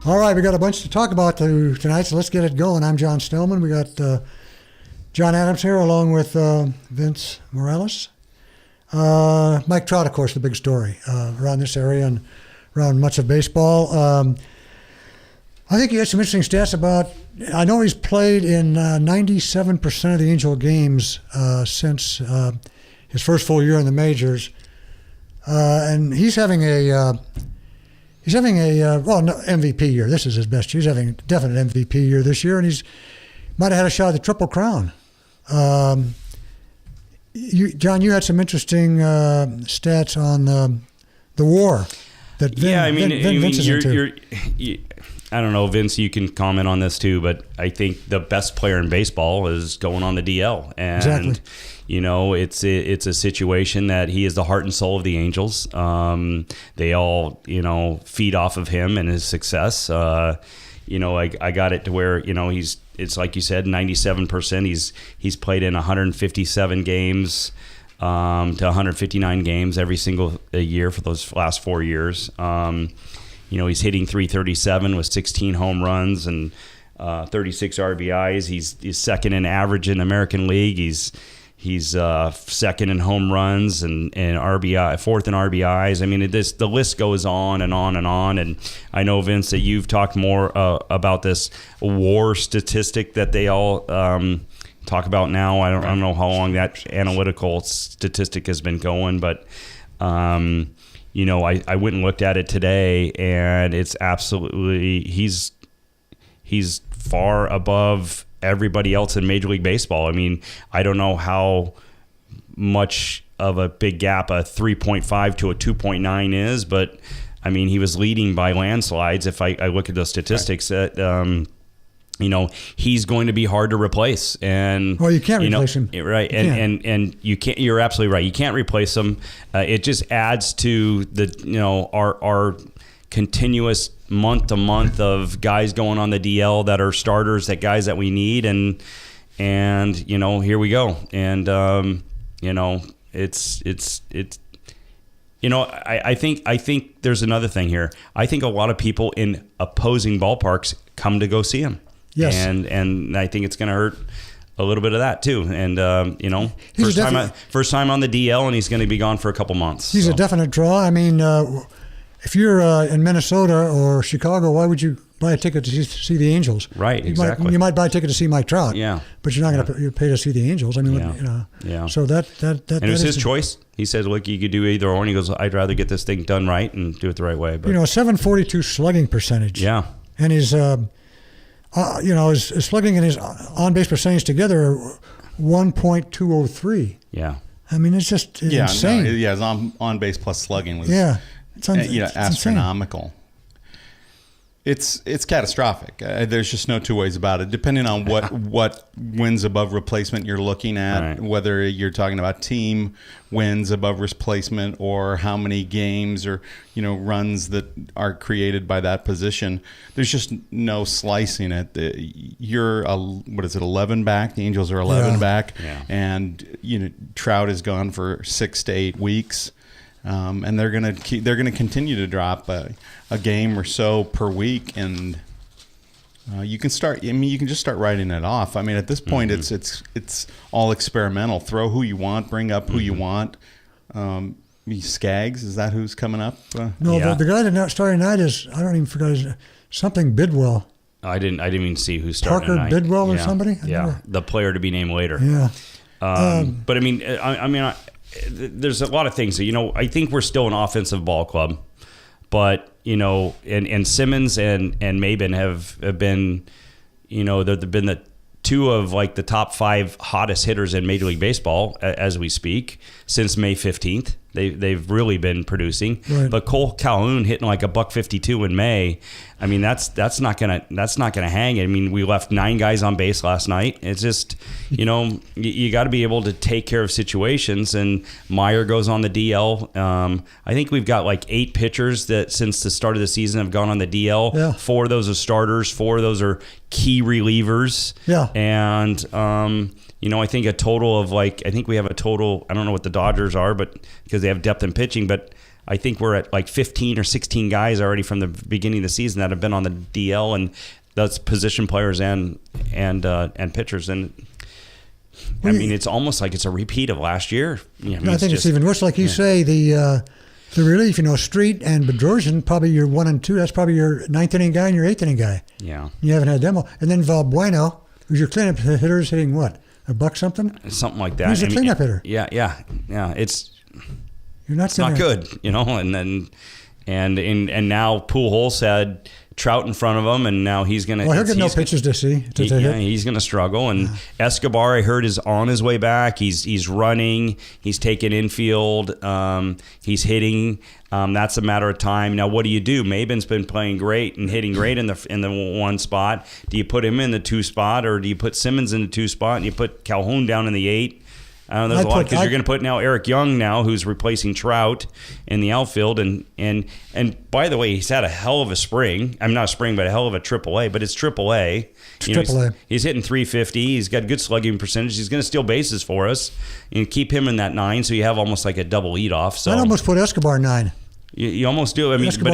All right, we got a bunch to talk about tonight, so let's get it going. I'm John Stillman. We got John Adams here along with Vince Morales. Mike Trout, of course, the big story around this area and around much of baseball. I think he had some interesting stats about, I know he's played in 97% of the Angel games since his first full year in the majors. And he's having a MVP year. This is his best year. He's having a definite MVP year this year, and he's might have had a shot at the Triple Crown. John, you had some interesting stats on the WAR that Vince is into. I don't know, Vince, you can comment on this too, but I think the best player in baseball is going on the DL. And, exactly. It's a situation that he is the heart and soul of the Angels. They all, feed off of him and his success. I got it to where, it's like you said, 97%. He's played in 157 games to 159 games every single year for those last 4 years. He's hitting .337 with 16 home runs and 36 RBIs. He's second in average in the American League. He's second in home runs and RBI, fourth in RBIs. I mean, the list goes on and on and on. And I know, Vince, that you've talked more about this WAR statistic that they all talk about now. I don't know how long that analytical statistic has been going, but I went and looked at it today, and it's absolutely he's far above everybody else in Major League Baseball. I mean, I don't know how much of a big gap a 3.5 to a 2.9 is, but I mean, he was leading by landslides. If I look at the statistics, that he's going to be hard to replace. And well, you can't replace him, right? And you can't. You're absolutely right. You can't replace him. It just adds to the our continuous month to month of guys going on the DL that are starters, that guys that we need, and here we go. And I think there's another thing here. I think a lot of people in opposing ballparks come to go see him. Yes. And I think it's going to hurt a little bit of that too. And first time on the DL, and he's going to be gone for a couple months. He's a definite draw. I mean, if you're in Minnesota or Chicago, why would you buy a ticket to see the Angels? Right, exactly. You might buy a ticket to see Mike Trout. Yeah. But you're not going to pay to see the Angels. I mean, Yeah. So that and it was his choice. He said, look, you could do either or. And he goes, I'd rather get this thing done right and do it the right way. But 742 slugging percentage. Yeah. And his his slugging and his on-base percentage together are 1.203. Yeah. I mean, it's just insane. His on-base plus slugging was it's astronomical. It's catastrophic. There's just no two ways about it. Depending on what wins above replacement you're looking at, right, whether you're talking about team wins above replacement or how many games or runs that are created by that position, there's just no slicing it. You're 11 back. The Angels are 11 back, and Trout is gone for 6 to 8 weeks. And they're gonna continue to drop a game or so per week, and you can start. I mean, you can just start writing it off. I mean, at this point, it's all experimental. Throw who you want, bring up who you want. Skaggs, is that who's coming up? No, the guy that started tonight is, I don't even forget his something Bidwell. I didn't even see who started Parker tonight. Bidwell or somebody. The player to be named later. Yeah. But I mean, there's a lot of things. I think we're still an offensive ball club, but and Simmons and Maben have been, they've been the two of like the top 5 hottest hitters in Major League Baseball as we speak since May 15th. They've really been producing. Right. But Cole Calhoun hitting like $152 in May. I mean, that's not gonna hang. I mean, we left 9 guys on base last night. It's just, you got to be able to take care of situations. And Meyer goes on the DL. I think we've got like 8 pitchers that since the start of the season have gone on the DL. Yeah. 4 of those are starters. 4 of those are key relievers. Yeah. And I think a total of I think we have a total. I don't know what the Dodgers are, but because they have depth in pitching, but I think we're at like 15 or 16 guys already from the beginning of the season that have been on the DL, and that's position players and pitchers. And I mean, it's almost like it's a repeat of last year. I mean, I think it's even worse. Like you say, the relief, Street and Bedrosian, probably your 1 and 2. That's probably your 9th inning guy and your 8th inning guy. Yeah. You haven't had them all. And then Valbueno, who's your cleanup hitter, is hitting what? $1 something? Something like that. He's a cleanup hitter. Yeah. It's not good, And then and now Pujols had Trout in front of him, and now he's going to. Well, he'll get no pitches to see. He's going to struggle. And Escobar, I heard, is on his way back. He's running. He's taking infield. He's hitting. That's a matter of time. Now, what do you do? Maben's been playing great and hitting great in the one spot. Do you put him in the 2 spot, or do you put Simmons in the 2 spot and you put Calhoun down in the 8? There's a lot, because you're going to put now Eric Young who's replacing Trout in the outfield, and by the way, he's had a hell of a spring. I'm not a spring, but a hell of a AAA. But it's AAA. AAA. He's hitting 350. He's got good slugging percentage. He's going to steal bases for us and keep him in that 9. So you have almost like a double eat off. So I'd almost put Escobar 9. You almost do. I mean, Escobar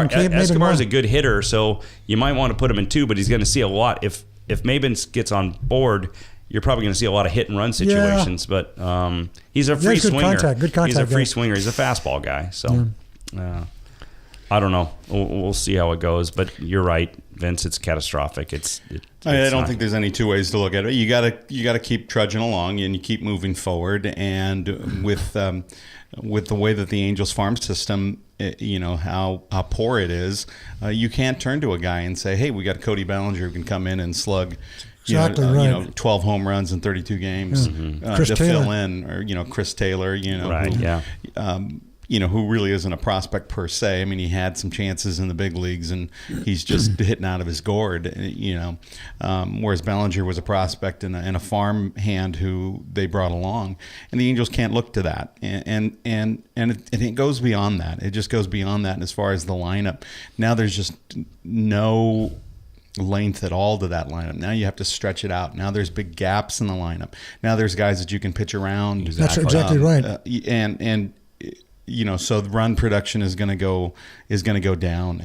but Escobar is a good hitter, so you might want to put him in 2. But he's going to see a lot if Maben gets on board. You're probably going to see a lot of hit and run situations, but he's a free swinger. Good contact. He's a free swinger. He's a fastball guy. So I don't know. We'll see how it goes. But you're right, Vince. It's catastrophic. I don't think there's any 2 ways to look at it. You gotta keep trudging along and you keep moving forward. And with the way that the Angels farm system, how poor it is, you can't turn to a guy and say, "Hey, we got Cody Bellinger who can come in and slug." Exactly right. 12 home runs in 32 games Chris to Taylor. fill in, or Chris Taylor, right? Who really isn't a prospect per se. I mean, he had some chances in the big leagues, and he's just hitting out of his gourd. Whereas Bellinger was a prospect and a farm hand who they brought along, and the Angels can't look to that. And it goes beyond that. It just goes beyond that. And as far as the lineup, now there's just no length at all to that lineup. Now you have to stretch it out. Now there's big gaps in the lineup. Now there's guys that you can pitch around. That's exactly right. So the run production is going to go down.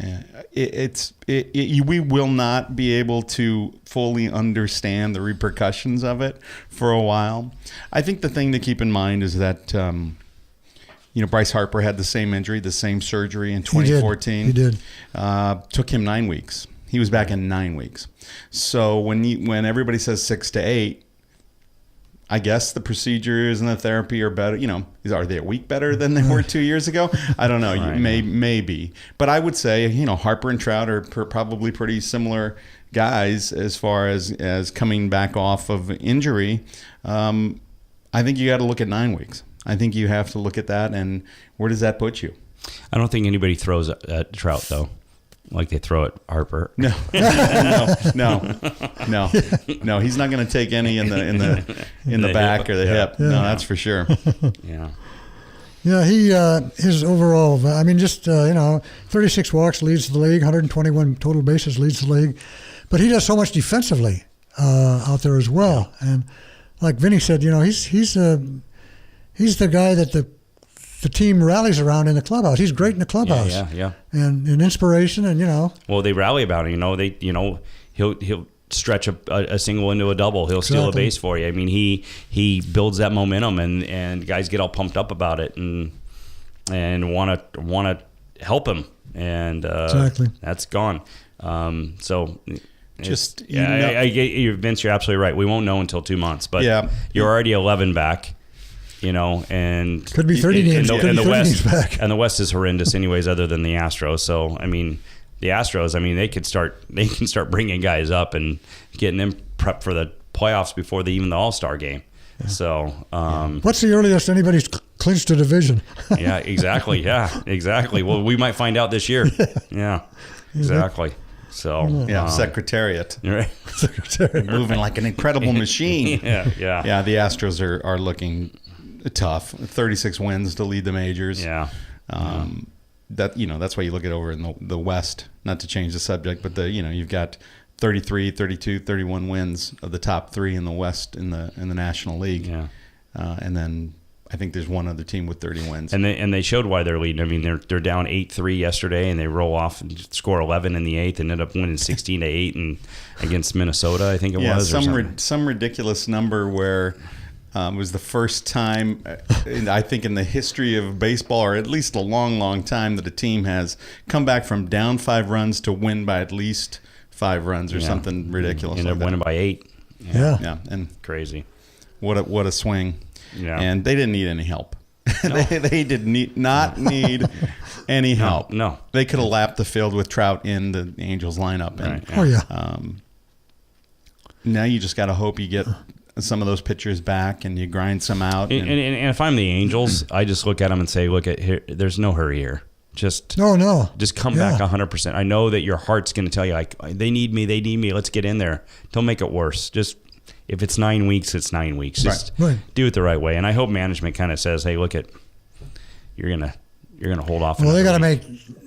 We will not be able to fully understand the repercussions of it for a while. I think the thing to keep in mind is that Bryce Harper had the same injury, the same surgery in 2014. He did. Took him 9 weeks. He was back in 9 weeks. So when everybody says 6 to 8, I guess the procedures and the therapy are better. Are they a week better than they were 2 years ago? I don't know. Right. Maybe. But I would say, Harper and Trout are probably pretty similar guys as far as coming back off of injury. I think you got to look at 9 weeks. I think you have to look at that, and where does that put you? I don't think anybody throws at Trout, though, like they throw at Harper. No. He's not going to take any in the back or the hip. Yeah. No, that's for sure. Yeah. Yeah, his overall, 36 walks leads the league, 121 total bases leads the league, but he does so much defensively out there as well. And like Vinny said, he's the guy that the team rallies around in the clubhouse. He's great in the clubhouse. Yeah. And inspiration, and Well, they rally about him. He'll stretch a single into a double. He'll steal a base for you. I mean, he builds that momentum, and guys get all pumped up about it and want to help him. And exactly. That's gone. So. Just I get you, Vince. You're absolutely right. We won't know until 2 months, but you're already 11 back. And could be 30 games. And the West back. And the West is horrendous, anyways. Other than the Astros, so I mean, the Astros. They can start bringing guys up and getting them prepped for the playoffs before even the All-Star game. Yeah. So, what's the earliest anybody's clinched a division? Yeah, exactly. Yeah, exactly. Well, we might find out this year. Yeah, exactly. So Secretariat. Right. Secretariat. Moving like an incredible machine. Yeah. The Astros are looking tough. 36 wins to lead the majors. Yeah. That's why you look at over in the West, not to change the subject, but you've got 33, 32, 31 wins of the top 3 in the West in the National League. Yeah. And then I think there's one other team with 30 wins. And they showed why they're leading. I mean, they're down 8-3 yesterday, and they roll off and score 11 in the eighth, and end up winning 16-8 and against Minnesota, I think it was. Some ridiculous number where it was the first time, I think, in the history of baseball, or at least a long, long time, that a team has come back from down 5 runs to win by at least 5 runs or something ridiculous. And they're winning by 8. Yeah, and crazy. What a swing. Yeah. And they didn't need any help. No. they did not need any help. No. They could have lapped the field with Trout in the Angels lineup. And, Oh, yeah. Now you just got to hope you get some of those pitchers back and you grind some out. And if I'm the Angels, I just look at them and say, look, there's no hurry here. Just come back 100%. I know that your heart's going to tell you, like, they need me. Let's get in there. Don't make it worse. Just, if it's 9 weeks, it's 9 weeks. Just do it the right way. And I hope management kind of says, hey, look, you're gonna hold off. Well, they got to make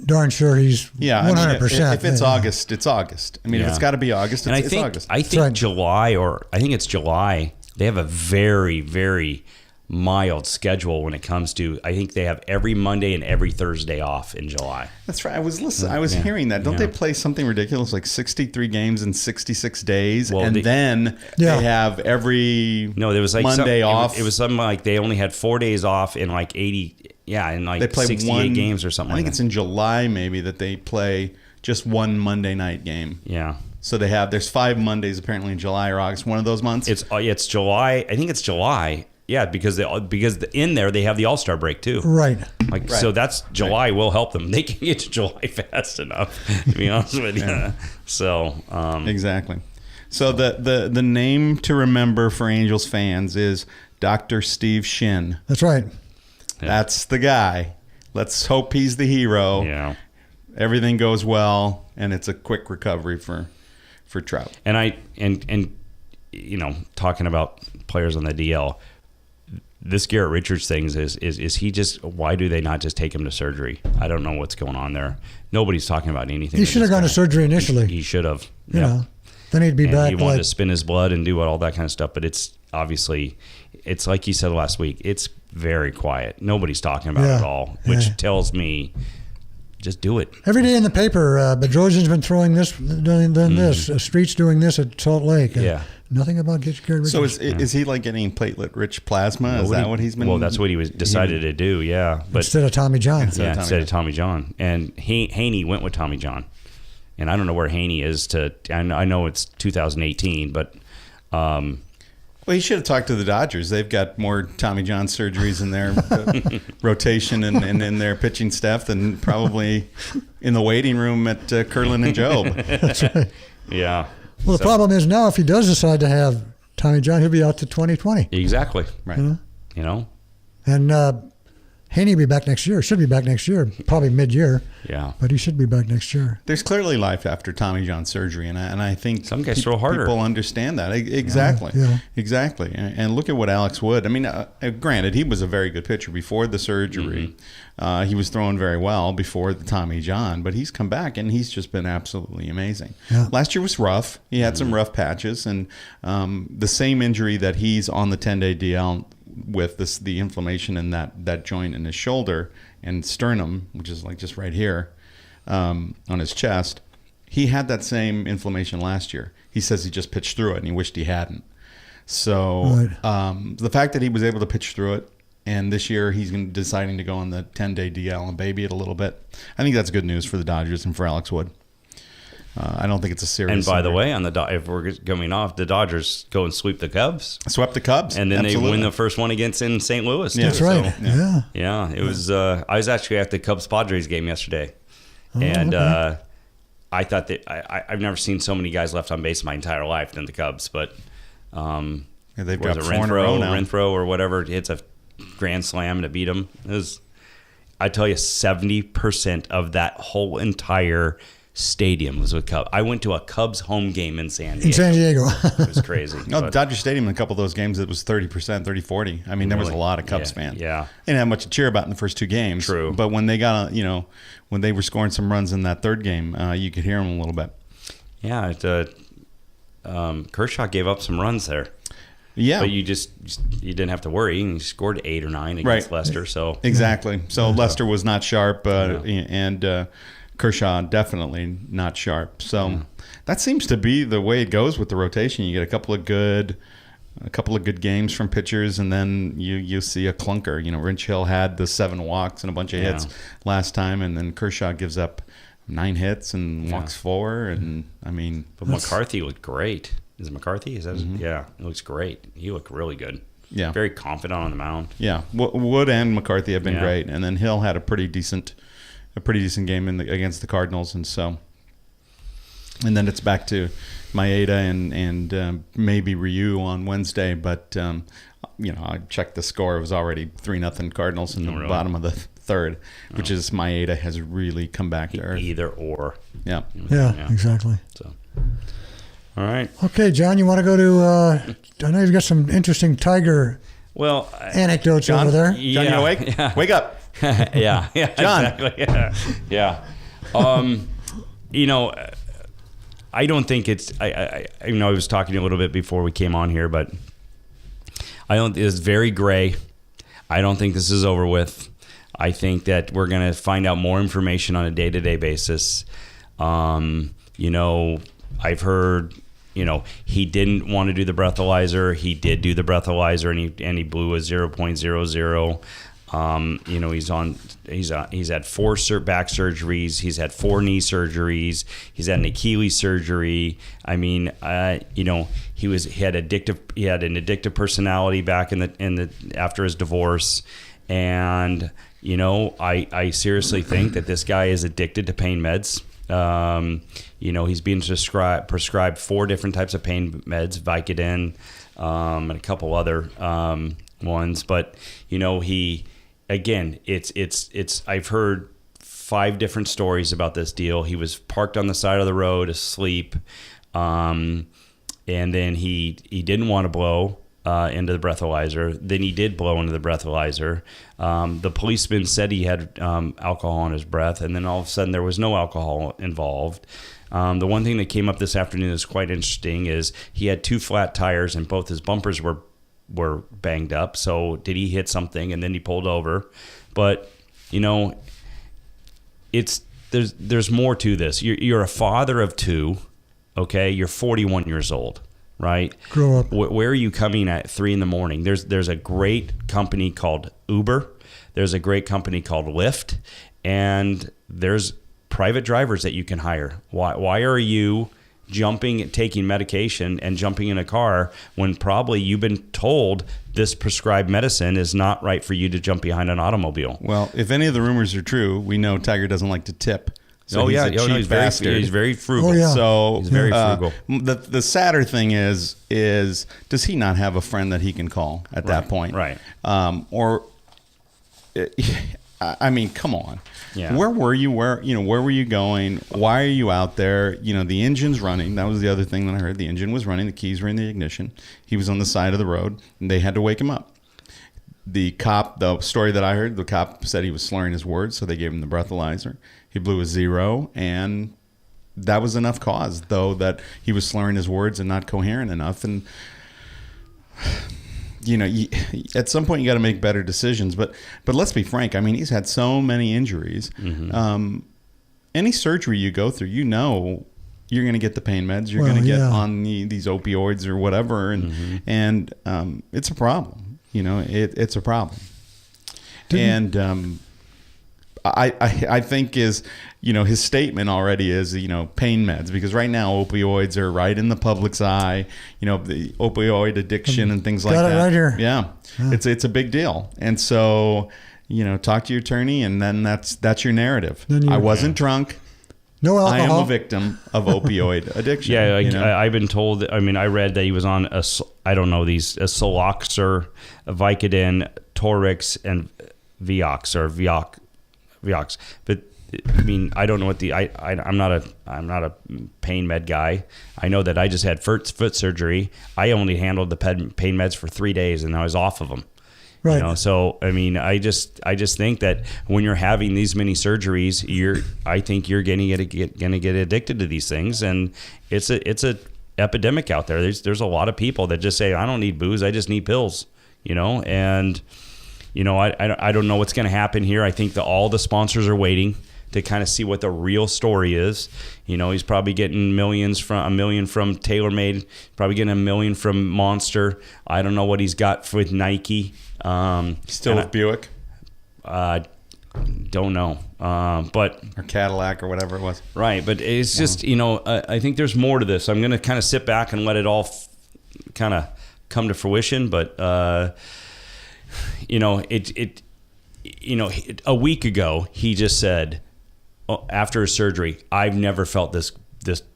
darn sure he's 100%. If it's August, it's August. I mean, if it's got to be August, it's August. I think July, or I think it's July, they have a very, very mild schedule when it comes to, I think they have every Monday and every Thursday off in July. That's right. I was hearing that. Don't they play something ridiculous like 63 games in 66 days, then they have every there was like Monday off? It was something like they only had 4 days off in like 80. Yeah, in like they play 68 games or something. I think it's in July maybe that they play just one Monday night game. Yeah. So there's 5 Mondays apparently in July or August, one of those months. It's July. I think it's July. Yeah, because in there they have the All-Star break too. Right. So that's July will help them. They can get to July fast enough, to be honest with you. So exactly. So the name to remember for Angels fans is Dr. Steve Shin. That's right. Yeah. That's the guy. Let's hope he's the hero. Yeah. Everything goes well, and it's a quick recovery for Trout. And talking about players on the DL, this Garrett Richards thing is he just, why do they not just take him to surgery? I don't know what's going on there. Nobody's talking about anything. He should have gone to surgery initially. He should have. You know, then he'd be back. He wanted to spin his blood and do all that kind of stuff, but it's obviously, it's like you said last week, it's very quiet. Nobody's talking about it at all, which tells me just do it. Every day in the paper, Bedrosian's been throwing this, doing this. Street's doing this at Salt Lake. Nothing about Garrett Richards. So is he like getting platelet-rich plasma? Is that what he's been? Well, that's what he was decided to do. Yeah, but instead of Tommy John. Instead of Tommy John, and Haney went with Tommy John, and I don't know where Haney is and I know it's 2018, but. Well, he should have talked to the Dodgers. They've got more Tommy John surgeries in their rotation and in their pitching staff than probably in the waiting room at Curlin and Job. That's right. Yeah. Well, the problem is now if he does decide to have Tommy John, he'll be out to 2020. Exactly. Right. You know? And Haney will be back next year. Should be back next year, probably mid-year. Yeah. But he should be back next year. There's clearly life after Tommy John surgery, and I think some guys throw harder. People understand that. Exactly. Exactly. And look at what Alex Wood. I mean, granted, he was a very good pitcher before the surgery. Mm-hmm. He was throwing very well before the Tommy John, but he's come back, and he's just been absolutely amazing. Yeah. Last year was rough. He had some rough patches, and the same injury that he's on the 10-day DL with the inflammation in that joint in his shoulder and sternum, which is like just right here on his chest, he had that same inflammation last year. He says he just pitched through it and he wished he hadn't. So the fact that he was able to pitch through it, and this year he's deciding to go on the 10-day DL and baby it a little bit, I think that's good news for the Dodgers and for Alex Wood. I don't think it's a serious. And by the way, if we're coming off, the Dodgers go and sweep the Cubs. Swept the Cubs, and then they win the first one against in St. Louis. Yeah, that's right. So, yeah. It was. I was actually at the Cubs Padres game yesterday, and I thought that I've never seen so many guys left on base my entire life than the Cubs. But they've got Renfroe or whatever hits a grand slam to beat them. I tell you, 70% of that whole entire stadium was with Cubs. I went to a Cubs home game in San Diego. It was crazy. No, Dodger Stadium, in a couple of those games, it was 30%, 30-40. I mean, there was a lot of Cubs fans. Yeah. They didn't have much to cheer about in the first two games. True. But when they got, when they were scoring some runs in that third game, you could hear them a little bit. Yeah. Kershaw gave up some runs there. Yeah. But you didn't have to worry. You scored 8 or 9 against Leicester. So exactly. So Leicester was not sharp, and Kershaw definitely not sharp. So that seems to be the way it goes with the rotation. You get a couple of good games from pitchers, and then you see a clunker. Rich Hill had the 7 walks and a bunch of hits last time, and then Kershaw gives up 9 hits and walks 4. And but McCarthy looked great. Is it McCarthy? Yeah, it looks great. He looked really good. Yeah, very confident on the mound. Yeah, Wood and McCarthy have been great, and then Hill had a pretty decent game against the Cardinals, and then it's back to Maeda and maybe Ryu on Wednesday. But I checked the score; it was already 3-0 Cardinals in the bottom of the third, which is Maeda has really come back to earth. Either or. Yeah, exactly. So. All right. Okay, John, you want to go to? I know you've got some interesting Tiger anecdotes over there. John, you awake? Yeah. Wake up. yeah, John. Exactly. Yeah. I don't think it's. I was talking a little bit before we came on here, but it's very gray. I don't think this is over with. I think that we're going to find out more information on a day-to-day basis. I've heard, he didn't want to do the breathalyzer. He did do the breathalyzer, and he blew a 0.00. He's had 4 back surgeries. He's had 4 knee surgeries. He's had an Achilles surgery. He had an addictive personality back in the after his divorce, and I seriously think that this guy is addicted to pain meds. He's being prescribed 4 different types of pain meds, Vicodin, and a couple other ones. But I've heard 5 different stories about this deal. He was parked on the side of the road asleep, and then he didn't want to blow into the breathalyzer. Then he did blow into the breathalyzer. The policeman said he had alcohol in his breath, and then all of a sudden there was no alcohol involved. The one thing that came up this afternoon is quite interesting is he had 2 flat tires and both his bumpers were banged up. So did he hit something and then he pulled over? But there's more to this. You're a father of 2. Okay, you're 41 years old. Right? Grow up. Where are you coming at 3 a.m? There's a great company called Uber. There's a great company called Lyft, and there's private drivers that you can hire. Why are you taking medication and jumping in a car when probably you've been told this prescribed medicine is not right for you to jump behind an automobile? Well, if any of the rumors are true, we know Tiger doesn't like to tip. So he's he's very frugal. Oh, yeah. So he's very frugal. The sadder thing is does he not have a friend that he can call at that point? Right. Come on. Yeah. Where were you? Where were you going? Why are you out there? The engine's running. That was the other thing that I heard. The engine was running. The keys were in the ignition. He was on the side of the road, and they had to wake him up. The story that I heard, the cop said he was slurring his words, so they gave him the breathalyzer. He blew a 0, and that was enough cause, though, that he was slurring his words and not coherent enough. And, at some point you got to make better decisions. But let's be frank. He's had so many injuries. Mm-hmm. Any surgery you go through, you're going to get the pain meds. You're going to get on these opioids or whatever, and it's a problem. It's a problem. And I think his statement already is, pain meds, because right now opioids are right in the public's eye, the opioid addiction and things like that. Got it right here. Yeah. It's a big deal. And so, talk to your attorney, and then that's your narrative. I wasn't drunk. No alcohol. I am a victim of opioid addiction. Yeah, I've been told. I read that he was on a Soloxer, a Vicodin, Torix, and Vioxx or Vioxx. But I don't know what I'm not a pain med guy. I know that I just had foot surgery. I only handled the pain meds for 3 days, and I was off of them. Right. So I just think that when you're having these many surgeries, I think you're gonna get addicted to these things, and it's a epidemic out there. There's a lot of people that just say, I don't need booze, I just need pills, and I don't know what's going to happen here. I think that all the sponsors are waiting to kind of see what the real story is. He's probably getting $1 million from TaylorMade, probably getting $1 million from Monster. I don't know what he's got with Nike. Still with Buick? Don't know. But or Cadillac or whatever it was. Right, but it's just, I think there's more to this. I'm going to kind of sit back and let it all kind of come to fruition, but a week ago he just said, after his surgery, I've never felt this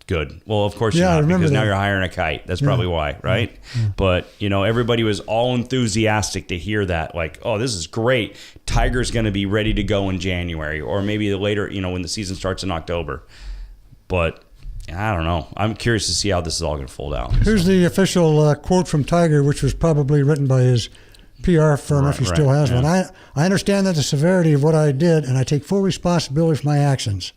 good. Well, of course, you're not, because now you're hiring a kite. That's probably why, right? Yeah. But everybody was all enthusiastic to hear that, like, oh, this is great. Tiger's going to be ready to go in January, or maybe later, when the season starts in October. But I don't know. I'm curious to see how this is all going to fold out. Here's the official quote from Tiger, which was probably written by his PR firm, if he still has one. I understand that the severity of what I did, and I take full responsibility for my actions.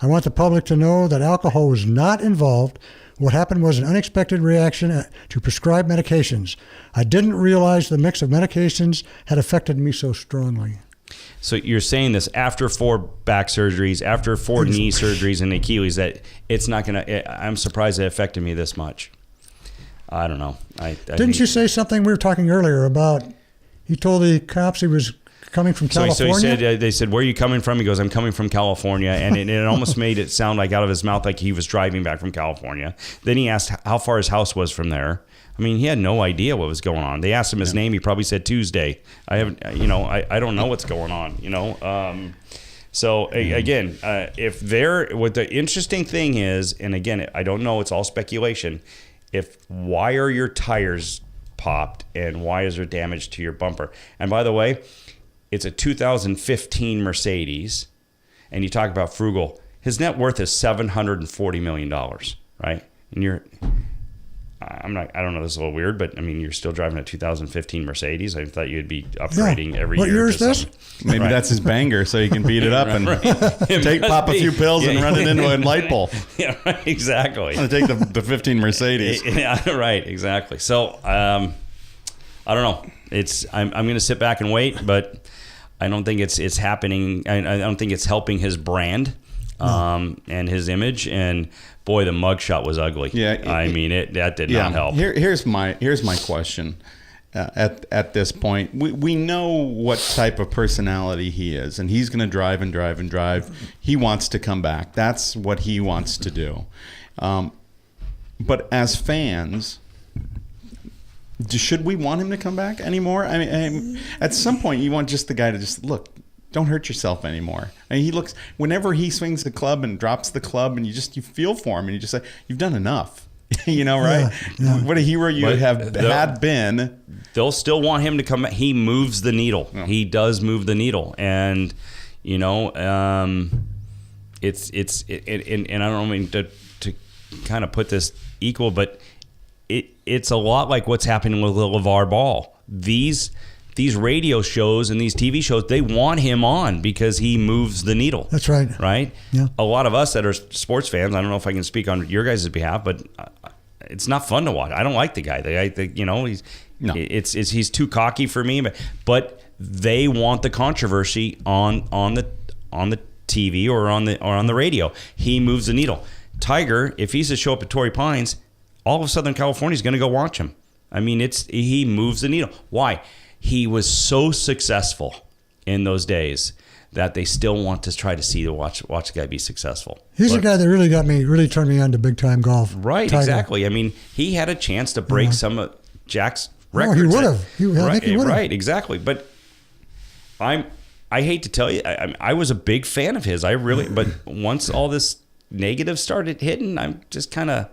I want the public to know that alcohol was not involved. What happened was an unexpected reaction to prescribed medications. I didn't realize the mix of medications had affected me so strongly. So you're saying this after 4 back surgeries, after 4 knee surgeries and Achilles, that it's not going to, I'm surprised it affected me this much. I don't know. Didn't you say something we were talking earlier about? He told the cops he was coming from California. So he said, they said, "Where are you coming from?" He goes, "I'm coming from California," and it almost made it sound like out of his mouth like he was driving back from California. Then he asked how far his house was from there. I mean, he had no idea what was going on. They asked him his name. He probably said Tuesday. I haven't, I don't know what's going on. So again, what the interesting thing is, and again, I don't know. It's all speculation. Why are your tires popped and why is there damage to your bumper? And by the way, it's a 2015 Mercedes, and you talk about frugal. His net worth is $740 million, right? And I don't know, this is a little weird, but I mean, you're still driving a 2015 Mercedes. I thought you'd be upgrading every year. What year is this? Maybe that's his banger, so he can beat it up and pop a few pills and run it into a light bulb. Yeah, right, exactly. I'm going to take the 15 Mercedes. Yeah, right, exactly. So, I don't know. I'm going to sit back and wait, but I don't think it's happening. I don't think it's helping his brand and his image. And boy, the mugshot was ugly. Yeah, that did not help. Here's my question. At this point, we know what type of personality he is, and he's going to drive and drive and drive. He wants to come back. That's what he wants to do. But as fans, should we want him to come back anymore? I mean, at some point, you want just the guy to just look. Don't hurt yourself anymore. I mean, he looks, whenever he swings the club and drops the club, and you feel for him, and you just say, you've done enough. Right? Yeah. What a hero you had been. They'll still want him to come back. He moves the needle. Yeah. He does move the needle, and it's and I don't mean to kind of put this equal, but it's a lot like what's happening with Lavar Ball. These radio shows and these TV shows, they want him on because he moves the needle. That's right. Right? Yeah. A lot of us that are sports fans, I don't know if I can speak on your guys' behalf, but it's not fun to watch. I don't like the guy. He's too cocky for me, but they want the controversy on the TV or on the radio. He moves the needle. Tiger, if he's to show up at Torrey Pines, all of Southern California is going to go watch him. I mean, he moves the needle. Why? He was so successful in those days that they still want to try to watch the guy be successful. He's the guy that really turned me on to big time golf. Right, Tiger. Exactly. I mean, he had a chance to break some of Jack's records. He would have. I think he would have. Right, exactly. But I hate to tell you, I was a big fan of his. But once all this negative started hitting, I'm just kind of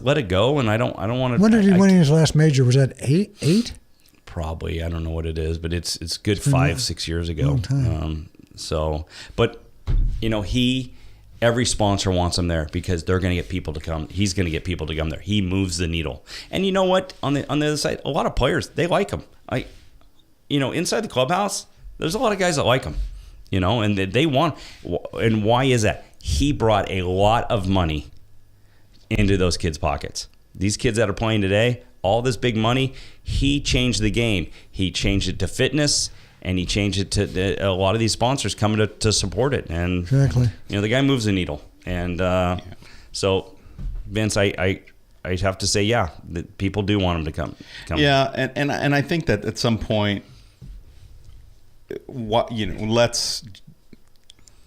let it go, and I don't want to. When did he win his last major? Was that eight? Probably, I don't know what it is, but it's good 5-6 years ago. But every sponsor wants him there because they're going to get people to come. He's going to get people to come there. He moves the needle. And you know what? On the other side, a lot of players, they like him. Inside the clubhouse, there's a lot of guys that like him. And they want. And why is that? He brought a lot of money into those kids' pockets. These kids that are playing today, all this big money, he changed the game. He changed it to fitness, and he changed it to a lot of these sponsors coming to support it. And Exactly. the guy moves the needle. And so, Vince, I have to say, yeah, that people do want him to come. Yeah, and I think that at some point, let's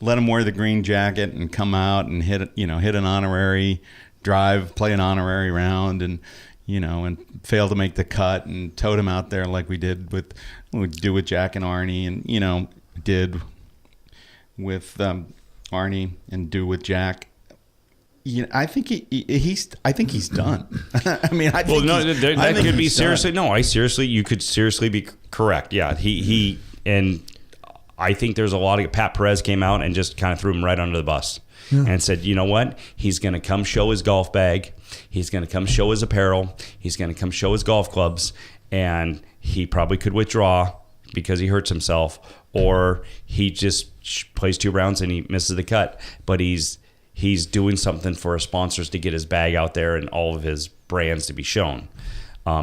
let him wear the green jacket and come out and hit an honorary drive, play an honorary round, and fail to make the cut, and tote him out there like we do with Jack and Arnie, and did with Arnie and do with Jack. I think he's done. I mean, I think that could be seriously. No, you could seriously be correct. Yeah, he and I think there's a lot of Pat Perez came out and just kind of threw him right under the bus. Yeah. And said, you know what? He's going to come show his golf bag. He's going to come show his apparel. He's going to come show his golf clubs. And he probably could withdraw because he hurts himself, or he just plays 2 rounds and he misses the cut. But he's doing something for his sponsors to get his bag out there and all of his brands to be shown.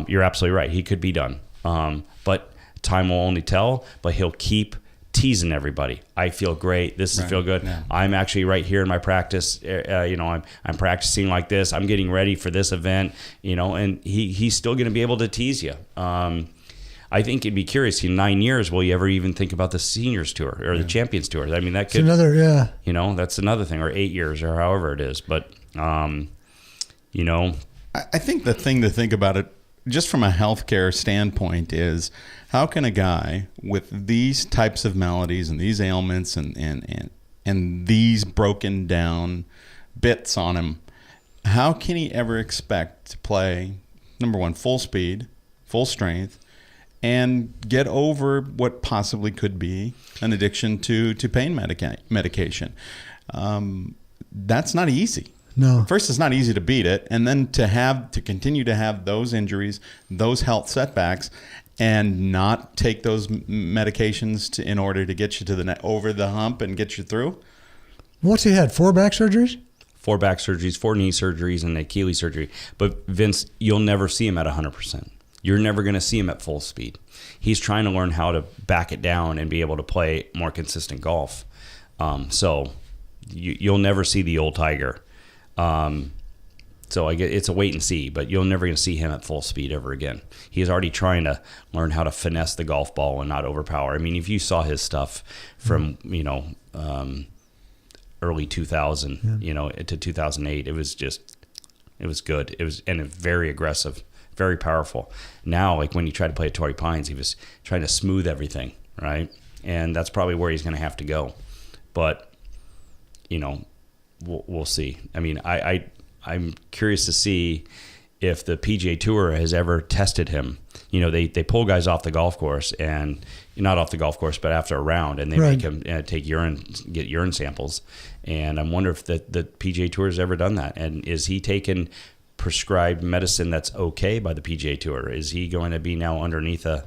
You're absolutely right. He could be done. But time will only tell. But he'll keep teasing everybody. I feel great. This is feel good. Yeah. I'm actually right here in my practice. I'm practicing like this. I'm getting ready for this event. And he's still going to be able to tease you. I think it'd be curious. In 9 years, will you ever even think about the Seniors Tour or the Champions Tour? I mean, that could that's another thing. Or 8 years, or however it is. But I think the thing to think about it, just from a healthcare standpoint, is how can a guy with these types of maladies and these ailments and these broken down bits on him, how can he ever expect to play, number one, full speed, full strength, and get over what possibly could be an addiction to pain medication? That's not easy. No. First, it's not easy to beat it, and then to continue to have those injuries, those health setbacks, and not take those medications in order to get you to over the hump and get you through. What's he had? 4 back surgeries? 4 back surgeries, 4 knee surgeries, and Achilles surgery. But Vince, you'll never see him at 100%. You're never going to see him at full speed. He's trying to learn how to back it down and be able to play more consistent golf. So you'll never see the old Tiger. So I get it's a wait and see, but you're never going to see him at full speed ever again. He's already trying to learn how to finesse the golf ball and not overpower. I mean, if you saw his stuff from early 2000, to 2008, it was good. It was very aggressive, very powerful. Now, like when you try to play at Torrey Pines, he was trying to smooth everything, right? And that's probably where he's going to have to go. But we'll see. I mean, I'm curious to see if the PGA Tour has ever tested him. They pull guys off the golf course, and not off the golf course, but after a round, and they make him get urine samples. And I wonder if the PGA Tour has ever done that. And is he taking prescribed medicine that's okay by the PGA Tour? Is he going to be now underneath a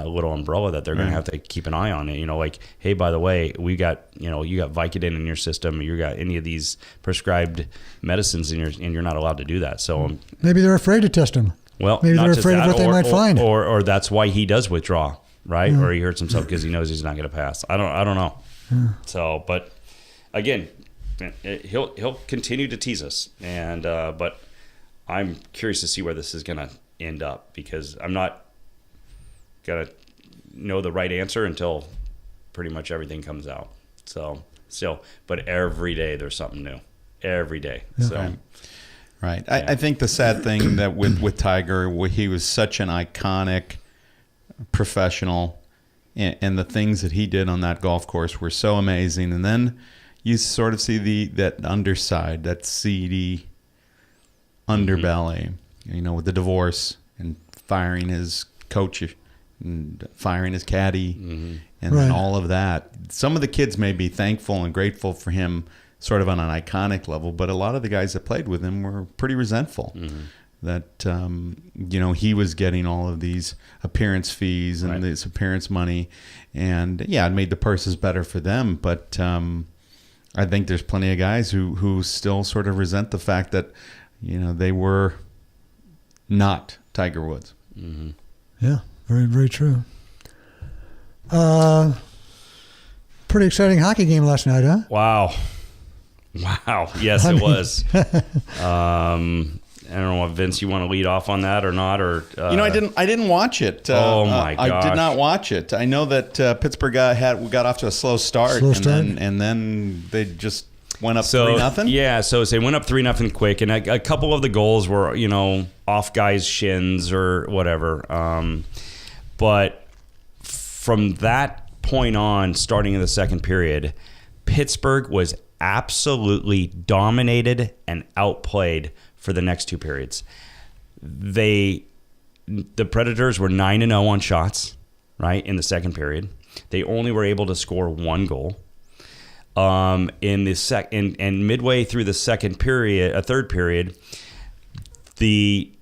little umbrella that they're going to have to keep an eye on it? Like, hey, by the way, we got, you got Vicodin in your system, or you got any of these prescribed medicines and you're not allowed to do that. So maybe they're afraid to test him. Well, maybe they're afraid of what they might find, or that's why he does withdraw, right? Or he hurts himself because he knows he's not going to pass. I don't know. Yeah. So, but again, he'll continue to tease us, and but I'm curious to see where this is going to end up, because I'm not gonna know the right answer until pretty much everything comes out. So, but every day there's something new. Every day. Yeah. So, right. Yeah. I think the sad thing that with Tiger, he was such an iconic professional, and the things that he did on that golf course were so amazing. And then you sort of see that underside, that seedy underbelly, with the divorce and firing his coach and firing his caddy, and then all of that. Some of the kids may be thankful and grateful for him sort of on an iconic level, but a lot of the guys that played with him were pretty resentful that, he was getting all of these appearance fees and this appearance money. And, it made the purses better for them. But I think there's plenty of guys who still sort of resent the fact that they were not Tiger Woods. Mm-hmm. Yeah, very, very true. Pretty exciting hockey game last night, huh? Wow. Yes, it was. I don't know, Vince, you want to lead off on that or not? Or I didn't watch it. Oh my gosh. I did not watch it. I know that Pittsburgh got off to a slow start, and then they just went up 3-0. Yeah, so they went up 3-0 quick, and a couple of the goals were off guys' shins or whatever. But from that point on, starting in the second period, Pittsburgh was absolutely dominated and outplayed for the next two periods. The Predators were 9-0 on shots, right, in the second period. They only were able to score one goal. In the and midway through the third period, the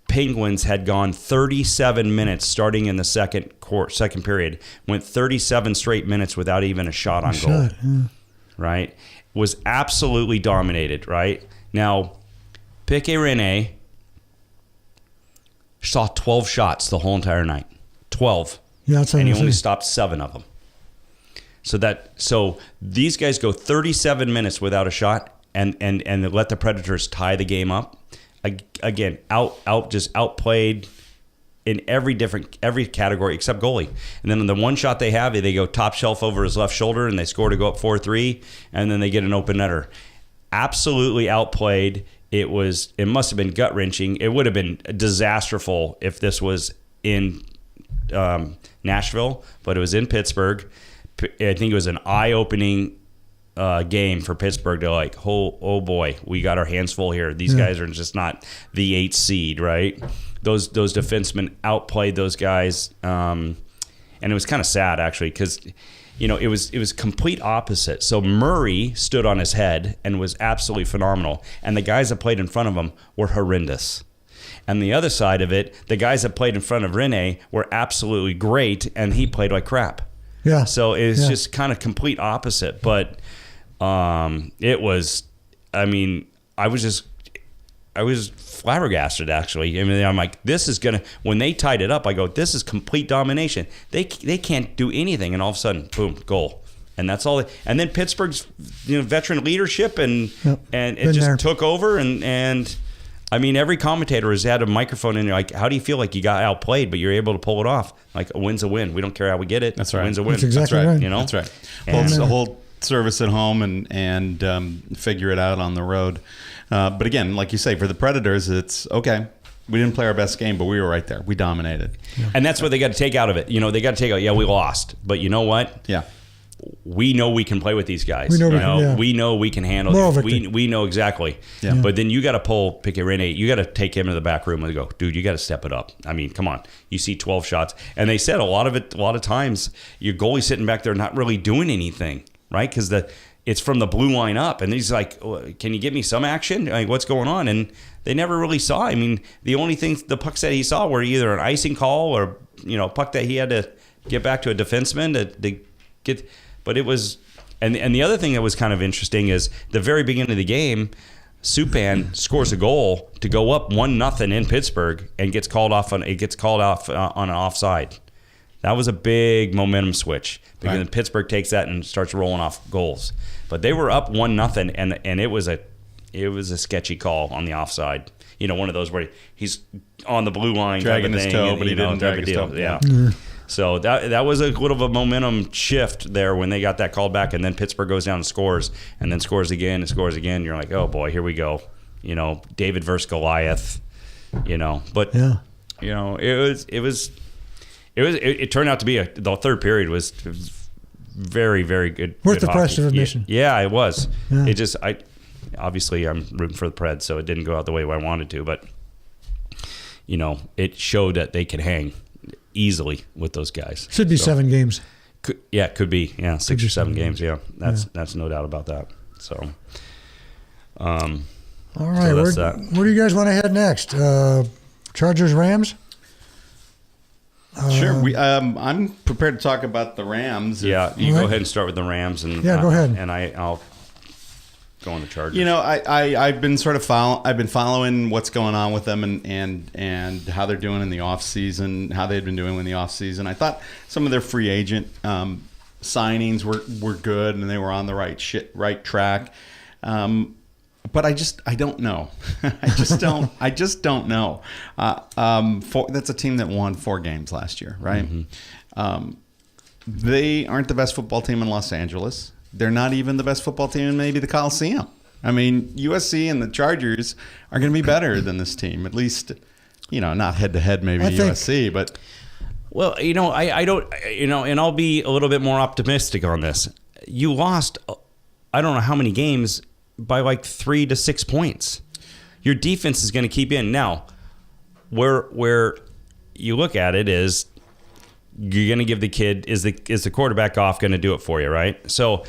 Penguins had gone 37 minutes starting in the second period, went 37 straight minutes without even a shot on goal. Yeah. Right? Was absolutely dominated, right? Now, Piquet-René saw 12 shots the whole entire night. 12. Yeah, that's and he only stopped 7 of them. So these guys go 37 minutes without a shot and let the Predators tie the game up. Again, outplayed in every category except goalie. And then the one shot they have, they go top shelf over his left shoulder and they score to go up 4-3, and then they get an open netter. Absolutely outplayed. It must have been gut-wrenching. It would have been disasterful if this was in Nashville, but it was in Pittsburgh. I think it was an eye-opening game for Pittsburgh to oh boy, we got our hands full here. These guys are just not the 8th seed, right? Those defensemen outplayed those guys, and it was kind of sad actually because it was complete opposite. So Murray stood on his head and was absolutely phenomenal, and the guys that played in front of him were horrendous. And the other side of it, the guys that played in front of Rene were absolutely great, and he played like crap. Yeah. So it's just kind of complete opposite. But it was, I was flabbergasted actually. I'm like, this is gonna. When they tied it up, I go, this is complete domination. They can't do anything, and all of a sudden, boom, goal, and that's all. And then Pittsburgh's veteran leadership and it just took over and. I mean, every commentator has had a microphone in there. Like, how do you feel like you got outplayed, but you're able to pull it off? Like, a win's a win. We don't care how we get it. That's right. A win's a win. That's exactly right. That's right. Hold service at home and figure it out on the road. But again, like you say, for the Predators, it's okay. We didn't play our best game, but we were right there. We dominated. Yeah. And that's what they got to take out of it. They got to take out, we lost. But you know what? Yeah. We know we can play with these guys. We know we can handle it. We know exactly. Yeah. But then you got to pull Piquet-René. You got to take him to the back room and go, dude, you got to step it up. I mean, come on. You see 12 shots. And they said a lot of times your goalie's sitting back there not really doing anything, right? Because it's from the blue line up. And he's like, can you give me some action? Like, what's going on? And they never really saw. I mean, the only things the pucks that he saw were either an icing call or, puck that he had to get back to a defenseman to get. But it was, and the other thing that was kind of interesting is the very beginning of the game, Subban scores a goal to go up 1-0 in Pittsburgh and gets called off on an offside. That was a big momentum switch because then Pittsburgh takes that and starts rolling off goals. But they were up 1-0 and it was a sketchy call on the offside. One of those where he's on the blue line dragging his toe, but he didn't drag his toe. Yeah. So that was a little of a momentum shift there when they got that call back, and then Pittsburgh goes down and scores, and then scores again and scores again. You're like, oh boy, here we go. David versus Goliath. But it turned out to be the third period was very, very good. Worth good the price of admission. Yeah, it was. Yeah. It just obviously I'm rooting for the Preds, so it didn't go out the way I wanted to, but it showed that they could hang easily with those guys. Should be 7 games. Could be. Yeah, 6 or 7 games. Yeah, that's no doubt about that. So, all right. So where do you guys want to head next? Chargers, Rams. Sure. I'm prepared to talk about the Rams. Yeah, you go ahead and start with the Rams, and go ahead. And I'll going to Chargers. You know, I've been sort of I've been following what's going on with them and how they're doing in the off season, how they'd been doing in the off season. I thought some of their free agent signings were good and they were on the right track. But I don't know. I just don't know. That's a team that won 4 games last year, right? Mm-hmm. They aren't the best football team in Los Angeles. They're not even the best football team in maybe the Coliseum. I mean, USC and the Chargers are going to be better than this team, at least, you know, not head to head maybe USC, but. Well, you know, I don't, you know, and I'll be a little bit more optimistic on this. You lost, I don't know how many games by like 3 to 6 points. Your defense is going to keep in. Now, where you look at it is you're going to give the kid, is the quarterback off going to do it for you, right? So,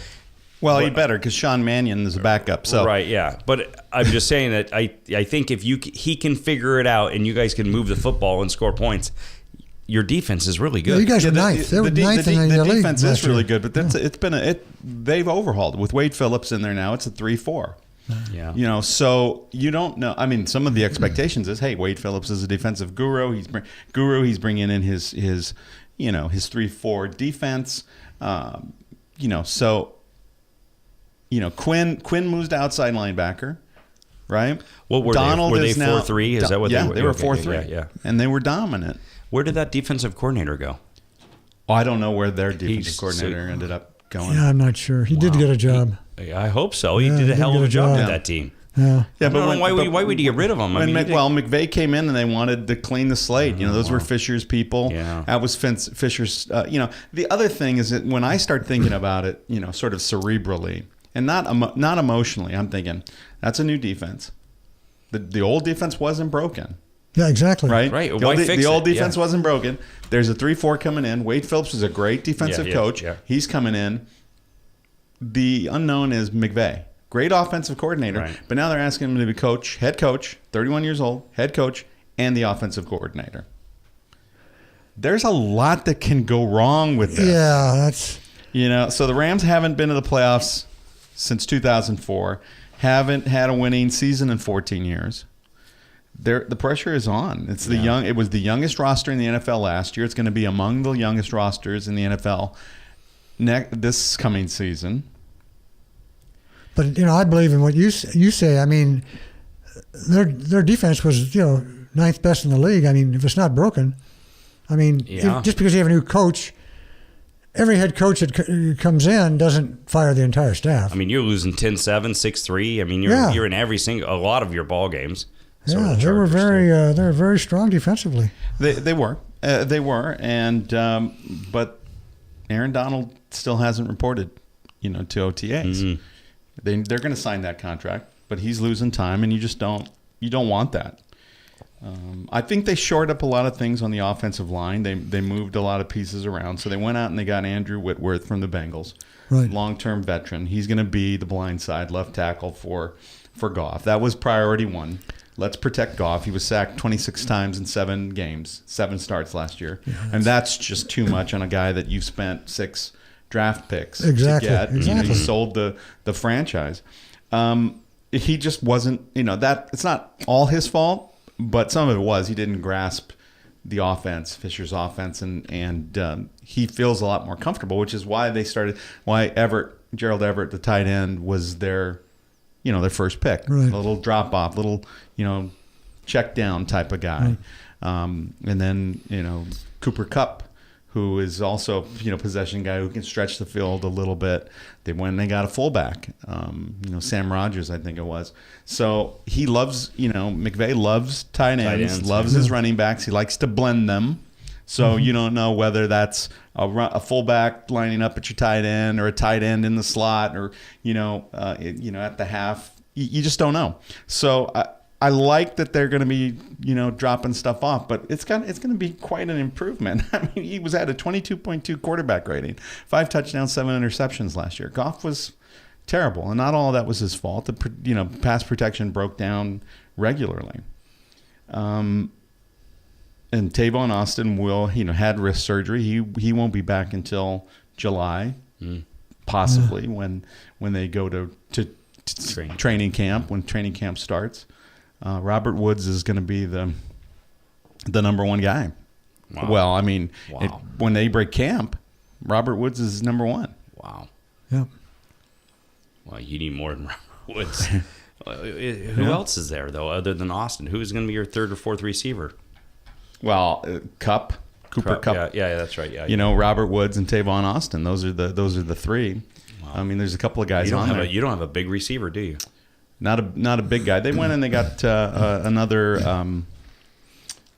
well, he better because Sean Mannion is a backup. So right, yeah. But I'm just saying that I think if he can figure it out and you guys can move the football and score points, your defense is really good. Yeah, you guys are ninth. They were ninth in the league. The defense is really good, but they've overhauled with Wade Phillips in there now. It's a 3-4. Yeah. You know, so you don't know. I mean, some of the expectations is, hey, Wade Phillips is a defensive guru. He's bringing in his 3-4 defense. You know, so you know, Quinn moves to outside linebacker, right? What were Donald they? Were they 4-3? Is that what they were? They were 4-3. Yeah. And they were dominant. Where did that defensive coordinator go? Oh, I don't know where their defensive coordinator ended up going. Yeah, I'm not sure. He did get a job. I hope so. He did a hell of a job with that team. Yeah. Yeah, but why would you get rid of him? McVay came in and they wanted to clean the slate. You know, those were Fisher's people. Yeah. That was Fisher's. You know, the other thing is that when I start thinking about it, you know, sort of cerebrally and not emotionally, I'm thinking that's a new defense. The old defense wasn't broken. Yeah, exactly. Right. The old defense wasn't broken. There's a 3-4 coming in. Wade Phillips is a great defensive coach. Yeah. He's coming in. The unknown is McVay. Great offensive coordinator, right. But now they're asking him to be head coach, 31 years old, head coach, and the offensive coordinator. There's a lot that can go wrong with this. Yeah, that's... You know, so the Rams haven't been to the playoffs since 2004, haven't had a winning season in 14 years. The pressure is on. It's It was the youngest roster in the NFL last year. It's going to be among the youngest rosters in the NFL this coming season. But, you know, I believe in what you say. I mean, their defense was, you know, 9th best in the league. I mean, if it's not broken, I mean, just because you have a new coach, every head coach that comes in doesn't fire the entire staff. I mean, you're losing 10-7, 6-3. I mean, you're in a lot of your ball games. Yeah, they were very strong defensively. They were, and but Aaron Donald still hasn't reported, you know, to OTAs. Mm-hmm. They're going to sign that contract, but he's losing time, and you don't want that. I think they shored up a lot of things on the offensive line. They moved a lot of pieces around, so they went out and they got Andrew Whitworth from the Bengals, right. Long-term veteran. He's going to be the blind side left tackle for Goff. That was priority 1. Let's protect Goff. He was sacked 26 times in 7 games, 7 starts last year. Yeah, and that's just too much on a guy that you've spent 6 draft picks to get. Exactly. You know, you sold the franchise. He just wasn't, you know, that it's not all his fault, but some of it was. He didn't grasp the offense, Fisher's offense, and he feels a lot more comfortable, which is why Gerald Everett, the tight end, was their first pick. Right. A little drop off, little, you know, check down type of guy. Right. And then, you know, Cooper Kupp, who is also, you know, possession guy who can stretch the field a little bit. They went and they got a fullback, you know, Sam Rogers, I think it was. So he loves, you know, McVay loves tight ends, loves his running backs. He likes to blend them. So you don't know whether that's a fullback lining up at your tight end or a tight end in the slot or, you know, at the half. You just don't know. So I like that they're going to be, you know, dropping stuff off, but it's going to be quite an improvement. I mean, he was at a 22.2 quarterback rating, 5 touchdowns, 7 interceptions last year. Goff was terrible, and not all of that was his fault. The, you know, pass protection broke down regularly. And Tavon Austin had wrist surgery. He won't be back until July, possibly when they go to training camp, when training camp starts, Robert Woods is going to be the number one guy. Wow. Well, I mean, Wow. when they break camp, Robert Woods is number one. Wow. Yep. Well, you need more than Robert Woods. Who else is there, though, other than Austin? Who's going to be your third or fourth receiver? Well, Cooper Cup. Yeah, that's right. Yeah, You know, Robert Woods and Tavon Austin. Those are the three. Wow. I mean, there's a couple of guys on there. You don't have a big receiver, do you? Not a big guy. They went and they got another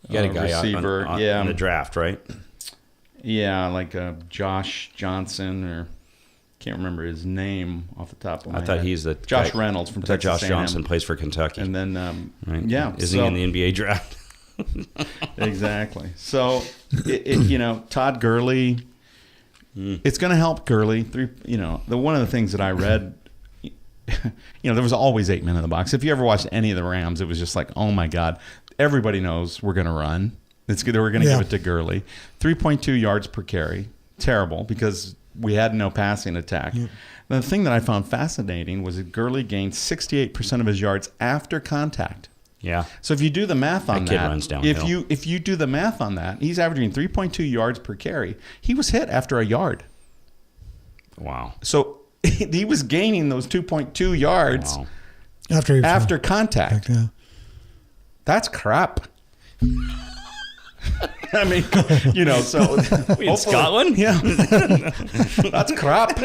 You got a guy receiver. on the draft, right? Yeah, like Josh Johnson, or can't remember his name off the top of my head. I thought he's the Josh guy, Reynolds from I thought Texas Josh A&M. Johnson plays for Kentucky. And then right? yeah, Isn't he in the NBA draft? Exactly. So you know, Todd Gurley. It's going to help Gurley. One of the things that I read, there was always 8 men in the box. If you ever watched any of the Rams, it was just like, oh my God, everybody knows we're going to run. It's good. We're going to give it to Gurley. 3.2 yards per carry. Terrible, because we had no passing attack. Yeah. The thing that I found fascinating was that Gurley gained 68% of his yards after contact. Yeah. So if you do the math on that kid runs downhill. if you do the math on that, he's averaging 3.2 yards per carry. He was hit after a yard. Wow. So he was gaining those 2.2 yards after contact. Yeah. That's crap. I mean, so in Scotland? Yeah. That's crap.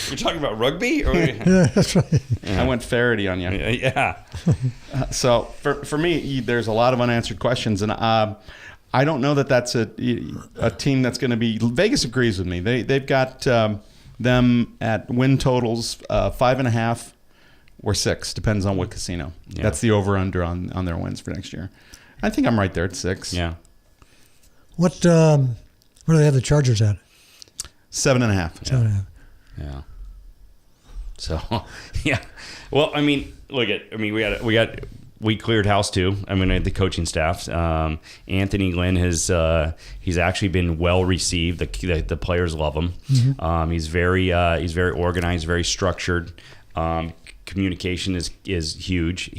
You're talking about rugby? Or? Yeah, that's right. I went Faraday on you. Yeah. So for me, there's a lot of unanswered questions, and I don't know that that's a team that's going to be. Vegas agrees with me. They've got them at win totals 5.5 or 6, depends on what casino. Yeah. That's the over/under on their wins for next year. I think I'm right there at 6. Yeah. What do they have the Chargers at? 7.5. 7.5. Yeah. So, yeah. Well, I mean, we cleared house too. I mean, the coaching staff. Anthony Glenn he's actually been well received. The players love him. Mm-hmm. He's very organized, very structured. Communication is huge.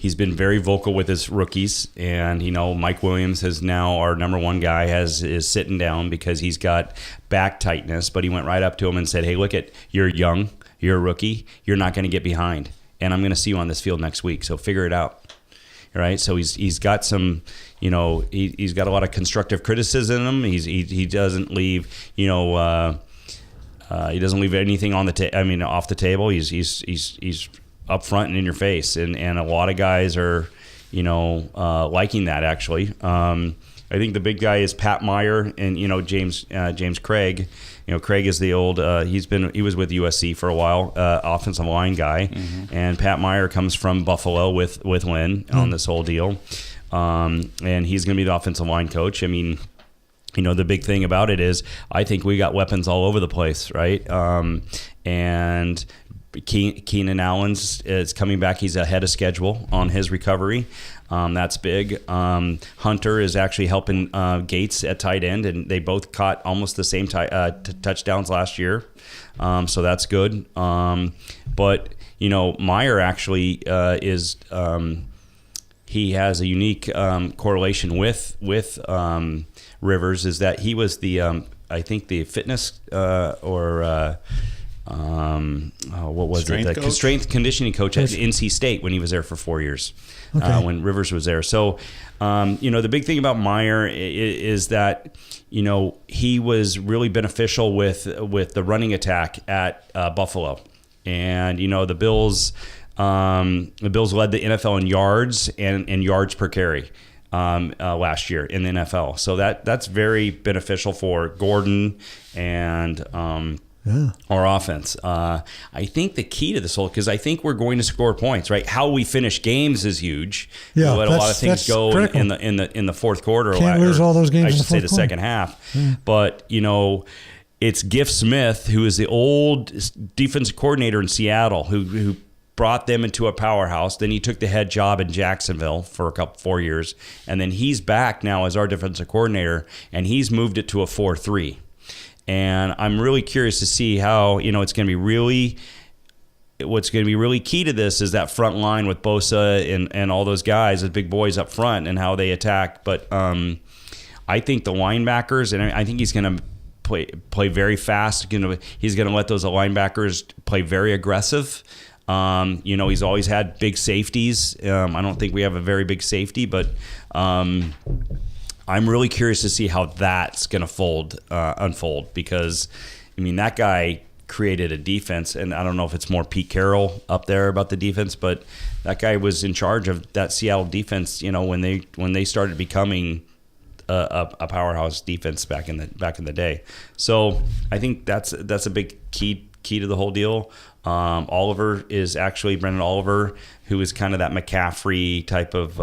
He's been very vocal with his rookies, and Mike Williams is now our number one guy. Is sitting down because he's got back tightness, but he went right up to him and said, "Hey, look you're young, you're a rookie, you're not going to get behind, and I'm going to see you on this field next week. So figure it out." All right. So he's got some, he's got a lot of constructive criticism in him. He doesn't leave, he doesn't leave anything on off the table. He's up front and in your face, and a lot of guys are, liking that actually. I think the big guy is Pat Meyer and James Craig. Craig is the old. He was with USC for a while, offensive line guy, and Pat Meyer comes from Buffalo with Lynn on this whole deal, and he's going to be the offensive line coach. I mean, the big thing about it is I think we got weapons all over the place, right? And Keenan Allen's is coming back. He's ahead of schedule on his recovery. That's big. Hunter is actually helping Gates at tight end, and they both caught almost the same touchdowns last year. So that's good. But Meyer actually is. He has a unique correlation with Rivers. Is that he was the I think the fitness what was it? The strength conditioning coach at NC State when he was there for 4 years, when Rivers was there. So, the big thing about Meyer is that, he was really beneficial with the running attack at Buffalo. And, the Bills led the NFL in yards and yards per carry last year in the NFL. So that's very beneficial for Gordon and our offense. I think the key to this whole, because I think we're going to score points, right? How we finish games is huge. Yeah, let a lot of things go in the fourth quarter. Can't lose all those games. I should say the second half. Yeah. But it's Giff Smith, who is the old defensive coordinator in Seattle, who brought them into a powerhouse. Then he took the head job in Jacksonville for 4 years, and then he's back now as our defensive coordinator, and he's moved it to a 4-3. And I'm really curious to see how, it's going to be really, what's going to be really key to this is that front line with Bosa and all those guys, the big boys up front, and how they attack. But I think the linebackers, and I think he's going to play very fast. He's going to let those linebackers play very aggressive. He's always had big safeties. I don't think we have a very big safety, but I'm really curious to see how that's going to unfold, because, that guy created a defense, and I don't know if it's more Pete Carroll up there about the defense, but that guy was in charge of that Seattle defense, when they started becoming a powerhouse defense back in the day. So I think that's a big key to the whole deal. Oliver is actually Brendan Oliver, who is kind of that McCaffrey type of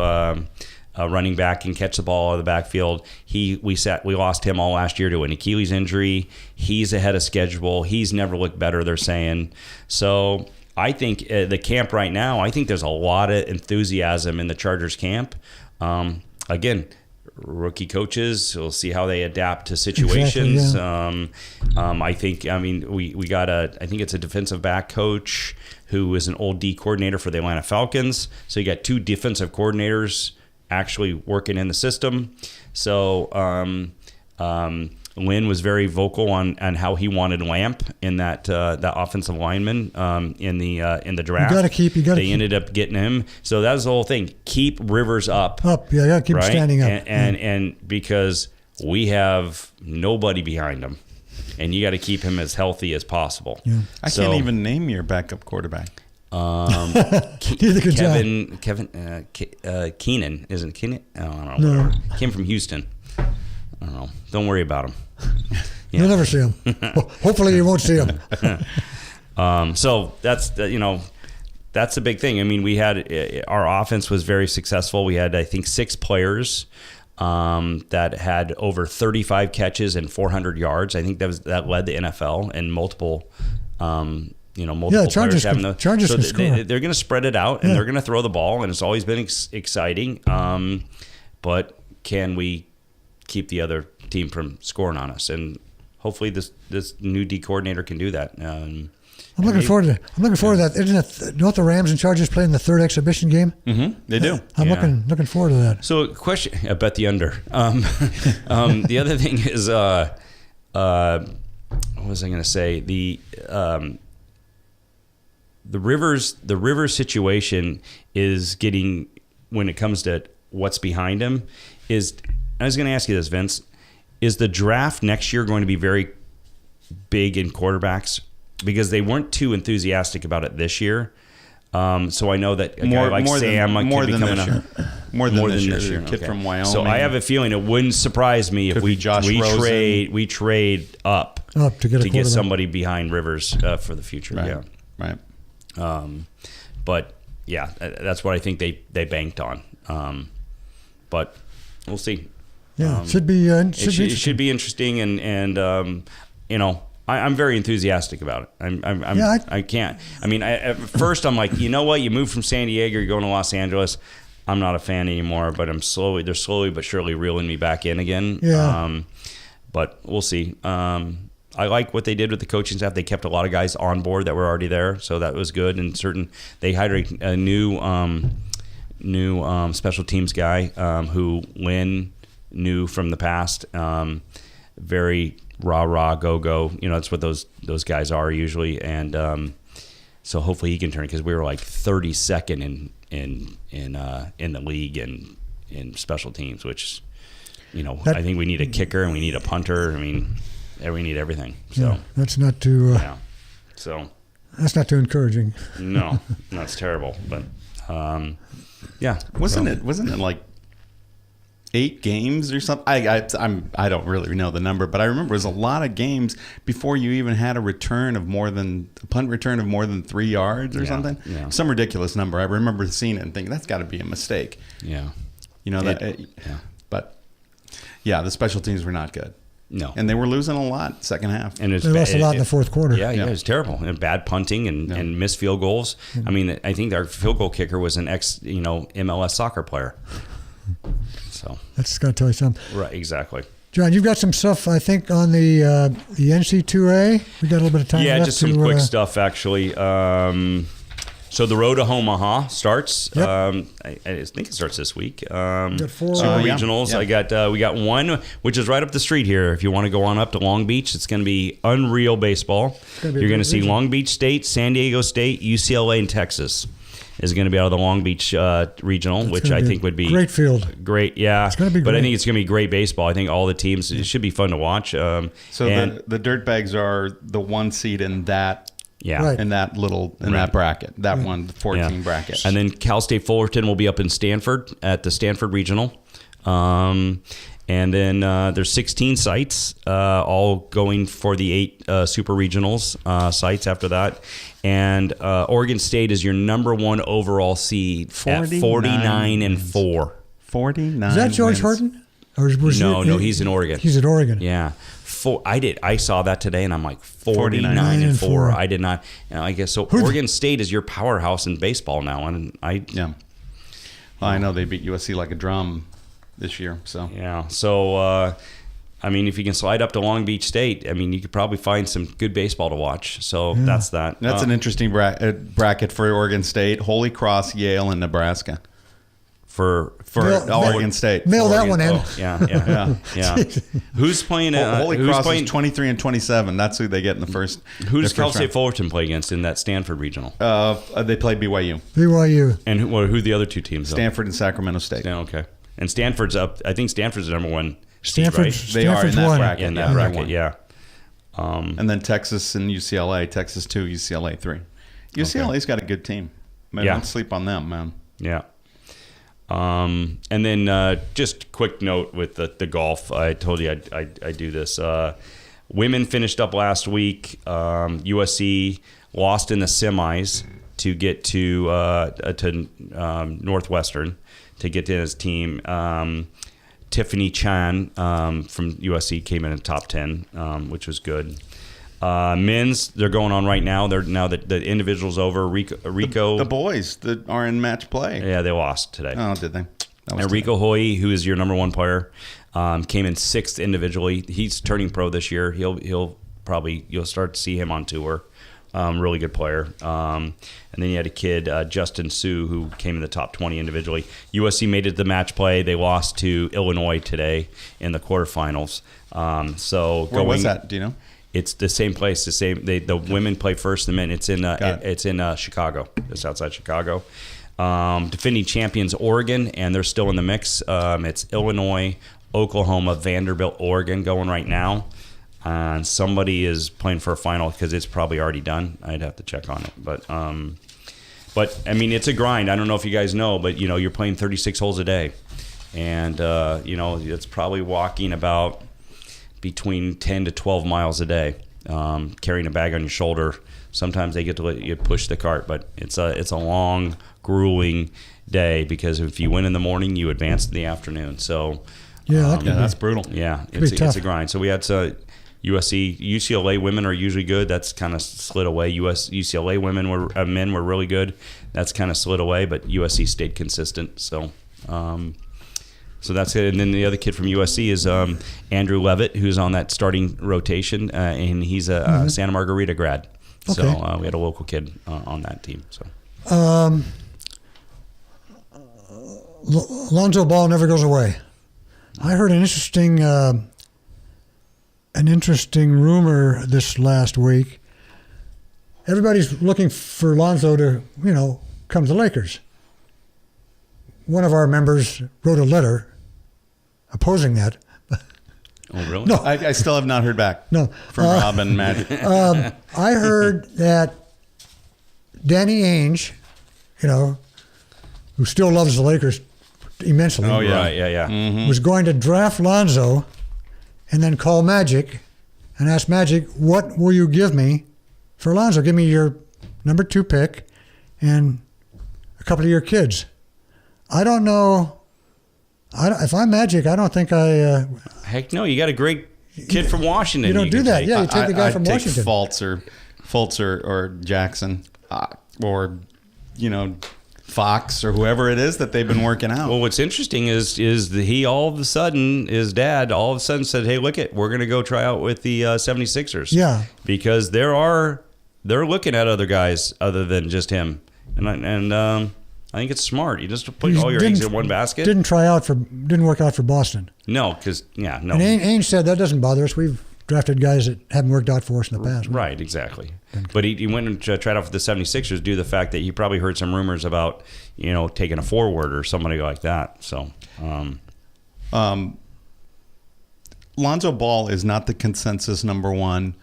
running back and catch the ball out of the backfield. We lost him all last year to an Achilles injury. He's ahead of schedule. He's never looked better, they're saying. So I think the camp right now, I think there's a lot of enthusiasm in the Chargers camp. Again, rookie coaches, we'll see how they adapt to situations. Exactly, yeah. I think we got I think it's a defensive back coach who is an old D coordinator for the Atlanta Falcons. So you got two defensive coordinators actually working in the system. So Lynn was very vocal on how he wanted Lamp in that offensive lineman in the draft. They ended up getting him. So that was the whole thing. Keep Rivers up. Yeah, you got to keep standing up. And because we have nobody behind him, and you got to keep him as healthy as possible. Yeah. I can't even name your backup quarterback. Keenan, isn't Keenan? I don't know. No. Came from Houston. I don't know. Don't worry about him. Yeah. You'll never see him. Hopefully you won't see him. So that's the big thing. We had our offense was very successful. We had, I think, 6 players that had over 35 catches and 400 yards. I think that led the NFL in multiple. Multiple players having the Chargers. So they're going to spread it out, and they're going to throw the ball, and it's always been exciting. But can we keep the other team from scoring on us? And hopefully this new D coordinator can do that. I'm looking forward to that. Isn't it? The Rams and Chargers play in the 3rd exhibition game? Mm-hmm. They do. I'm looking forward to that. So, question. I bet the under. The other thing is, what was I going to say? The Rivers situation is getting, when it comes to what's behind him, I was going to ask you this, Vince. Is the draft next year going to be very big in quarterbacks? Because they weren't too enthusiastic about it this year. So I know that a guy like Sam could be coming up. More than this year. Kid from Wyoming. So I have a feeling it wouldn't surprise me if we trade up to get somebody behind Rivers for the future. Right. Yeah. Right. But yeah, that's what I think they banked on. But we'll see. Yeah, should be interesting, and I'm very enthusiastic about it. I can't. At first I'm like, you know what? You moved from San Diego, you're going to Los Angeles. I'm not a fan anymore, but they're slowly but surely reeling me back in again. Yeah. But we'll see. I like what they did with the coaching staff. They kept a lot of guys on board that were already there, so that was good. And they hired a new special teams guy who Lynn knew from the past. Very rah go. That's what those guys are usually. And so hopefully he can turn it, because we were like 32nd in the league in special teams, which I think we need a kicker and we need a punter. We need everything. So that's not too. So that's not too encouraging. No, it's terrible. But wasn't it like 8 games or something? I don't really know the number, but I remember it was a lot of games before you even had a punt return of more than 3 yards or something. Yeah. Some ridiculous number. I remember seeing it and thinking that's got to be a mistake. Yeah. But the special teams were not good. No. And they were losing a lot second half. And they lost a lot in the fourth quarter. Yeah, it was terrible. And bad punting and missed field goals. Mm-hmm. I think our field goal kicker was an MLS soccer player. So that's got to tell you something. Right, exactly. John, you've got some stuff, I think, on the NC2A. We got a little bit of time left. Yeah, just some quick stuff, actually. So the road to Omaha starts. Yep. I think it starts this week. got four, Super regionals. Yeah. We got one, which is right up the street here. If you want to go on up to Long Beach, it's going to be unreal baseball. You're going to see Long Beach State, San Diego State, UCLA, and Texas is going to be out of the Long Beach regional, which I think would be great field. Great, yeah. It's going to be great. But I think it's going to be great baseball. I think all the teams. It should be fun to watch. So the Dirtbags are the one seed in that. Yeah, right. In that that bracket, that 14 bracket. And then Cal State Fullerton will be up in Stanford at the Stanford Regional. And then there's 16 sites, all going for the 8 super regionals sites after that. And Oregon State is your number 1 overall seed at 49-4. 49. Is that George Horton? Or No, he's in Oregon. He's at Oregon. Yeah. I saw that today, and I'm like 49-4. I did not. I guess so. Oregon State is your powerhouse in baseball now, and Well, I know they beat USC like a drum this year. So yeah. So I mean, if you can slide up to Long Beach State, I mean, you could probably find some good baseball to watch. So that's that. That's an interesting bracket for Oregon State, Holy Cross, Yale, and Nebraska. For Oregon State. Mail that one in. Oh, yeah. Who's playing? Holy Cross is 23 and 27. That's who they get in the first. Who does Cal State Fullerton play against in that Stanford regional? They play BYU. BYU. And who are the other two teams? Stanford and Sacramento State. Yeah, okay. And Stanford's up. I think Stanford's the number 1. Stanford, right? They are in that bracket. In that bracket, yeah. And then Texas and UCLA. Texas 2, UCLA 3. UCLA's got a good team. Man, don't sleep on them, man. Yeah. And then just quick note with the golf. I told you I do this. Women finished up last week. USC lost in the semis to get to Northwestern to get to his team. Tiffany Chan from USC came in the top 10, which was good. Men's, they're going on right now. Now that the individual's over. Rico, the boys that are in match play. Yeah, they lost today. Oh, did they? And Rico Hoy, who is your number 1 player, came in 6th individually. He's turning pro this year. You'll start to see him on tour. Really good player. And then you had a kid, Justin Sue, who came in the top 20 individually. USC made it to the match play. They lost to Illinois today in the quarterfinals. Where was that? Do you know? It's the same place. The women play first, the men. It's in Chicago. It's outside Chicago. Defending champions Oregon, and they're still in the mix. It's Illinois, Oklahoma, Vanderbilt, Oregon going right now. And somebody is playing for a final because it's probably already done. I'd have to check on it, but I mean, it's a grind. I don't know if you guys know, but you're playing 36 holes a day, and it's probably walking about between 10 to 12 miles a day, carrying a bag on your shoulder. Sometimes they get to let you push the cart, but it's a long, grueling day because if you win in the morning, you advance in the afternoon. So that's brutal. Yeah, it's a grind. So we had UCLA women are usually good. That's kind of slid away. UCLA men were really good. That's kind of slid away, but USC stayed consistent. So that's it. And then the other kid from USC is Andrew Levitt, who's on that starting rotation, and he's a Santa Margarita grad. Okay. So we had a local kid on that team. So Lonzo Ball never goes away. I heard an interesting rumor this last week. Everybody's looking for Lonzo to, come to the Lakers. One of our members wrote a letter opposing that. Oh, really? No. I still have not heard back from Rob and Magic. I heard that Danny Ainge, who still loves the Lakers immensely. Oh, yeah. Right, yeah. Mm-hmm. Was going to draft Lonzo and then call Magic and ask Magic, what will you give me for Lonzo? Give me your number 2 pick and a couple of your kids. I don't know. If I'm Magic, I don't think I... Heck no, you got a great kid from Washington. You don't do that. Yeah, you take the guy from Washington. Fultz or Jackson or, Fox or whoever it is that they've been working out. Well, what's interesting is that he all of a sudden, his dad all of a sudden said, "Hey, look we're going to go try out with the 76ers." Yeah. Because they're looking at other guys other than just him. And I think it's smart. You just put all your eggs in one basket. Didn't work out for Boston. No, because no. And Ainge said that doesn't bother us. We've drafted guys that haven't worked out for us in the past. Right, exactly. But he went and tried out for the 76ers due to the fact that he probably heard some rumors about, taking a forward or somebody like that. So, Lonzo Ball is not the consensus number one.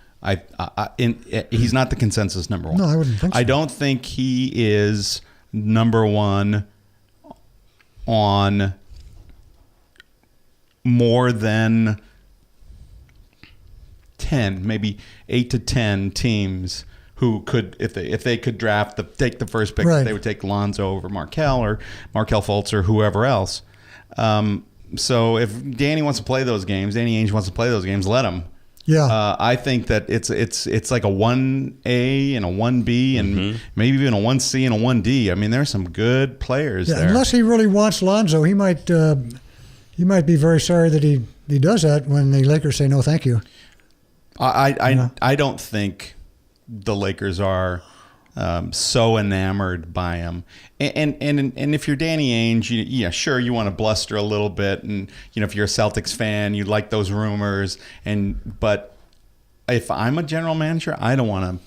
He's not the consensus number one. No, I wouldn't think so. I don't think he is number one on more than 10, maybe 8 to 10 teams who could, if they could take the first pick, right, they would take Lonzo over Markelle or Markelle Fultz or whoever else. So if Danny wants to play those games, Danny Ainge wants to play those games, let him. Yeah. I think that it's like a 1A and a 1B and maybe even a 1C and a 1D. I mean, there's some good players there. Unless he really wants Lonzo, he might be very sorry that he does that when the Lakers say no, thank you. I don't think the Lakers are so enamored by him. And if you're Danny Ainge, sure, you want to bluster a little bit, and if you're a Celtics fan, you like those rumors. But if I'm a general manager, I don't want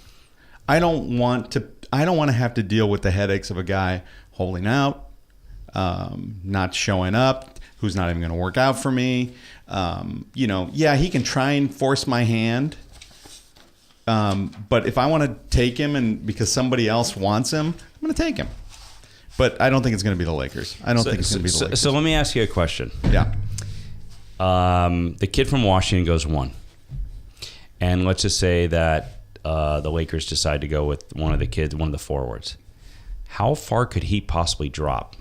to have to deal with the headaches of a guy holding out, not showing up, who's not even going to work out for me. He can try and force my hand. But if I want to take him and because somebody else wants him, I'm going to take him. But I don't think it's going to be the Lakers. I don't think it's going to be the Lakers. So let me ask you a question. Yeah. The kid from Washington goes 1. And let's just say that the Lakers decide to go with one of the forwards. How far could he possibly drop?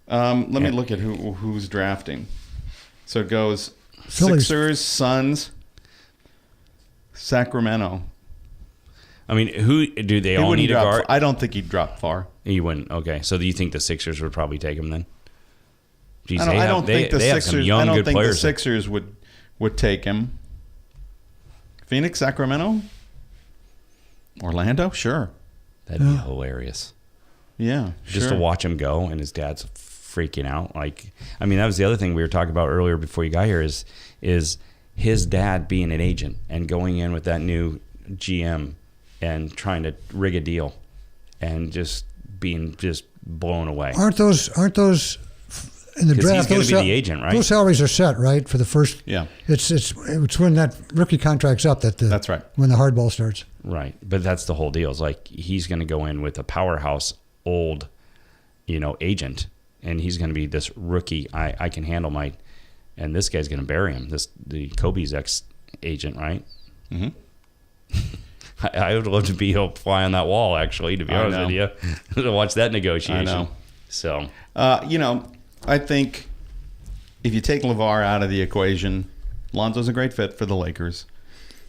Let me look at who's drafting. So it goes Phillies. Sixers, Suns, Sacramento. I mean, who do they all need a guard? I don't think he'd drop far. He wouldn't. Okay, so do you think the Sixers would probably take him then? Jeez, I don't think the players. Sixers would take him. Phoenix, Sacramento, Orlando, sure. That'd be hilarious. Yeah, just to watch him go, and his dad's freaking out. That was the other thing we were talking about earlier before you got here. Is his dad being an agent and going in with that new GM and trying to rig a deal, and just being blown away. Aren't those in the draft? He's going to be the agent, right? Those salaries are set, right, for the first. Yeah. It's when that rookie contract's up that's right. When the hardball starts. Right, but that's the whole deal. It's like he's going to go in with a powerhouse old, agent, and he's going to be this rookie. I can handle and this guy's going to bury him. The Kobe's ex-agent, right? Mm-hmm. I would love to be a fly on that wall, actually, to be honest with you, to watch that negotiation. I know. So, I think if you take Lavar out of the equation, Lonzo's a great fit for the Lakers.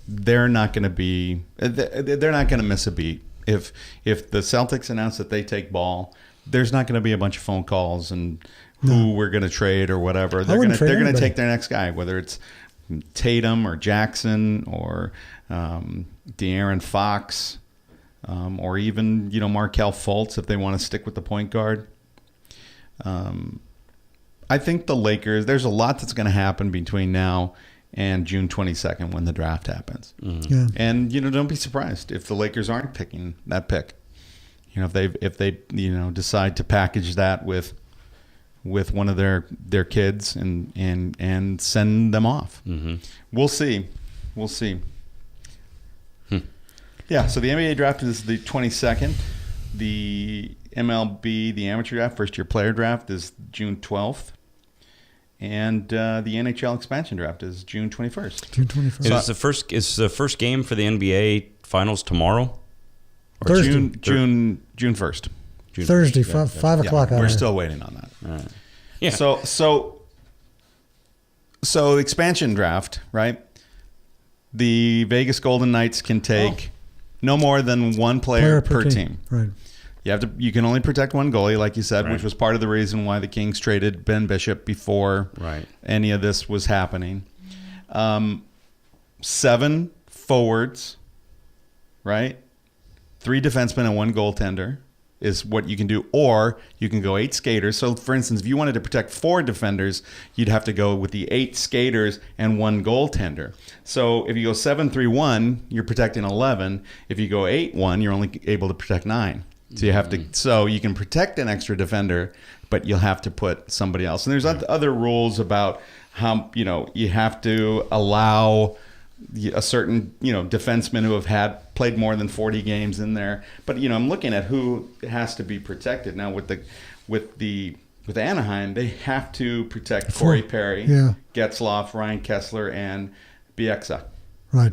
They're not going to miss a beat. If the Celtics announce that they take Ball, there's not going to be a bunch of phone calls and who we're going to trade or whatever. They're going to take their next guy, whether it's Tatum or Jackson or De'Aaron Fox, or even Markelle Fultz if they want to stick with the point guard. I think the Lakers. There's a lot that's going to happen between now and June 22nd when the draft happens. Mm-hmm. Yeah. And don't be surprised if the Lakers aren't picking that pick. If they decide to package that with one of their kids and send them off. Mm-hmm. We'll see. Yeah, so the NBA draft is the 22nd. The MLB, the amateur draft, first year player draft, is June 12th. And the NHL expansion draft is June 21st. June 21st. Is the first game for the NBA Finals tomorrow? Or June 1st. Thursday, 5 o'clock. We're still waiting on that. Right. Yeah. So the expansion draft, right? The Vegas Golden Knights can take no more than one player per team. Right. You can only protect one goalie, like you said, Right. which was part of the reason why the Kings traded Ben Bishop before Right. any of this was happening. 7 forwards, right? 3 defensemen and 1 goaltender is what you can do, or you can go 8 skaters. So, for instance, if you wanted to protect 4 defenders, you'd have to go with the 8 skaters and 1 goaltender. So, if you go 7-3-1, you're protecting 11. If you go 8-1, you're only able to protect 9. So you have to. So you can protect an extra defender, but you'll have to put somebody else. And there's other rules about how you have to allow a certain defensemen who have played more than 40 games in there. But I'm looking at who has to be protected now with Anaheim. They have to protect Corey Perry, Getzlaf, Ryan Kessler, and Bieksa. Right.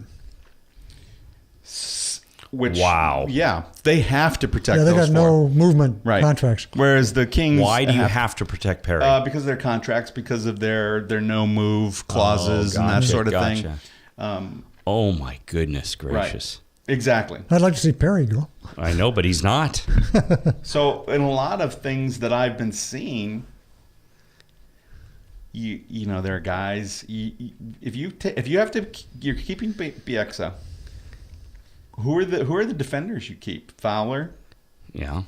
Which, wow. Yeah, they have to protect they those got 4. no movement Right. contracts. Whereas the Kings... Why do you have to protect Perry? Because of their contracts, because of their no-move clauses and that sort of thing. Oh, my goodness gracious. Right. Exactly. I'd like to see Perry go. I know, but he's not. So in a lot of things that I've been seeing, there are guys... If you have to... You're keeping Bieksa... Who are the defenders you keep? Fowler? Yeah.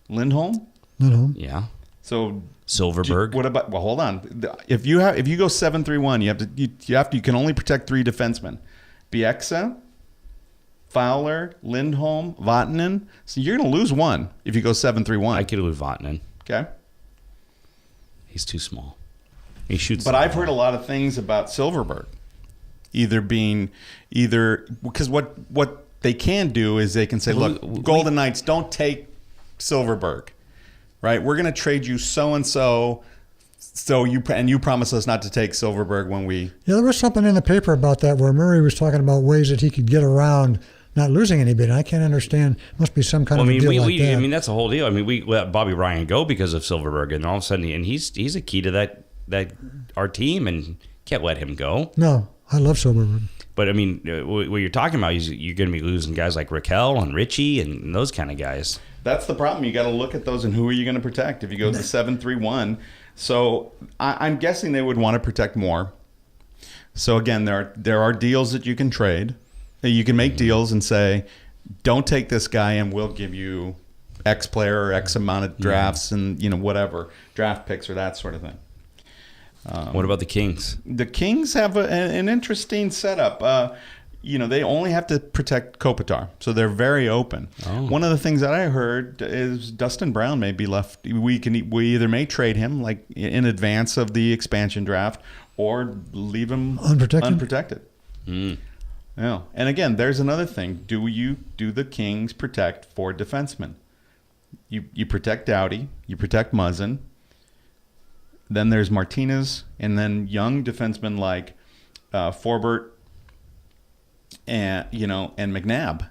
Lindholm? Yeah. So Silverberg. What about? Well, hold on. If you go 7-3-1, you can only protect 3 defensemen: Bieksa, Fowler, Lindholm, Vatanen. So you're going to lose one if you go 7-3-1. I could lose Vatanen. Okay. He's too small. He shoots. But I've heard a lot of things about Silverberg, either because what they can do is they can say, look, Golden Knights, don't take Silverberg, right? We're going to trade you so-and-so, you promise us not to take Silverberg when we... Yeah, there was something in the paper about that where Murray was talking about ways that he could get around not losing any bid. I can't understand. Must be some kind of a deal like that. I mean, that's the whole deal. I mean, we let Bobby Ryan go because of Silverberg, and all of a sudden, and he's a key to that our team, and can't let him go. No, I love Silverberg. But I mean, what you're talking about is you're going to be losing guys like Raquel and Richie and those kind of guys. That's the problem. You got to look at those and who are you going to protect if you go to 7-3-1. So I'm guessing they would want to protect more. So again, there are deals that you can trade. You can make deals and say, don't take this guy and we'll give you X player or X amount of drafts and whatever, draft picks or that sort of thing. What about the Kings? The Kings have an interesting setup. They only have to protect Kopitar, so they're very open. Oh. One of the things that I heard is Dustin Brown may be left. We either may trade him like in advance of the expansion draft, or leave him unprotected. Mm. Yeah, and again, there's another thing. Do the Kings protect 4 defensemen? You protect Doughty, you protect Muzzin. Then there's Martinez, and then young defensemen like Forbert and McNabb.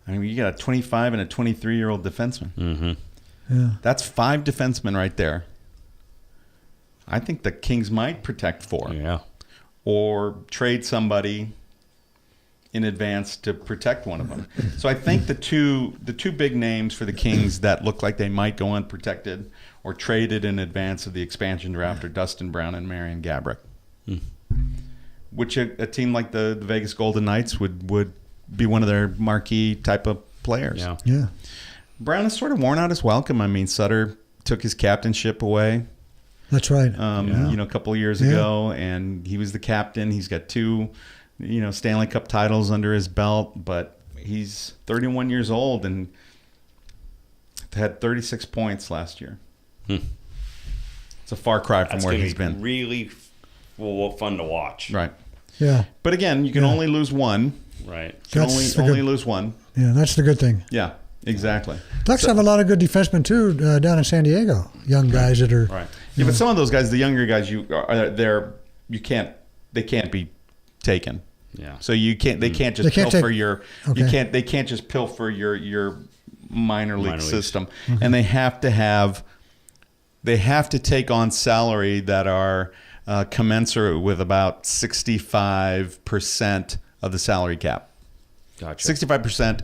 I mean, you got a 25 and a 23-year-old defenseman. Mm-hmm. Yeah. That's 5 defensemen right there. I think the Kings might protect 4. Yeah. Or trade somebody in advance to protect one of them. So I think the two big names for the Kings that look like they might go unprotected or traded in advance of the expansion draft are Dustin Brown and Marian Gaborik. Which a team like the Vegas Golden Knights would be one of their marquee type of players. Yeah. Brown has sort of worn out his welcome. I mean, Sutter took his captainship away. That's right. A couple of years ago, and he was the captain. He's got 2, Stanley Cup titles under his belt, but he's 31 years old and had 36 points last year. It's a far cry from where he's been. Really fun to watch. Right. Yeah. But again, you can only lose one. Right. You can only lose one. Yeah, that's the good thing. Yeah, exactly. Ducks have a lot of good defensemen too down in San Diego. Young guys that are right. Yeah, but some of those guys, the younger guys, they can't be taken. Yeah. So you can't. They can't just pilfer your. You can't. They can't just pilfer your minor league system, and they have to take on salary that are commensurate with about 65% of the salary cap. Gotcha. 65%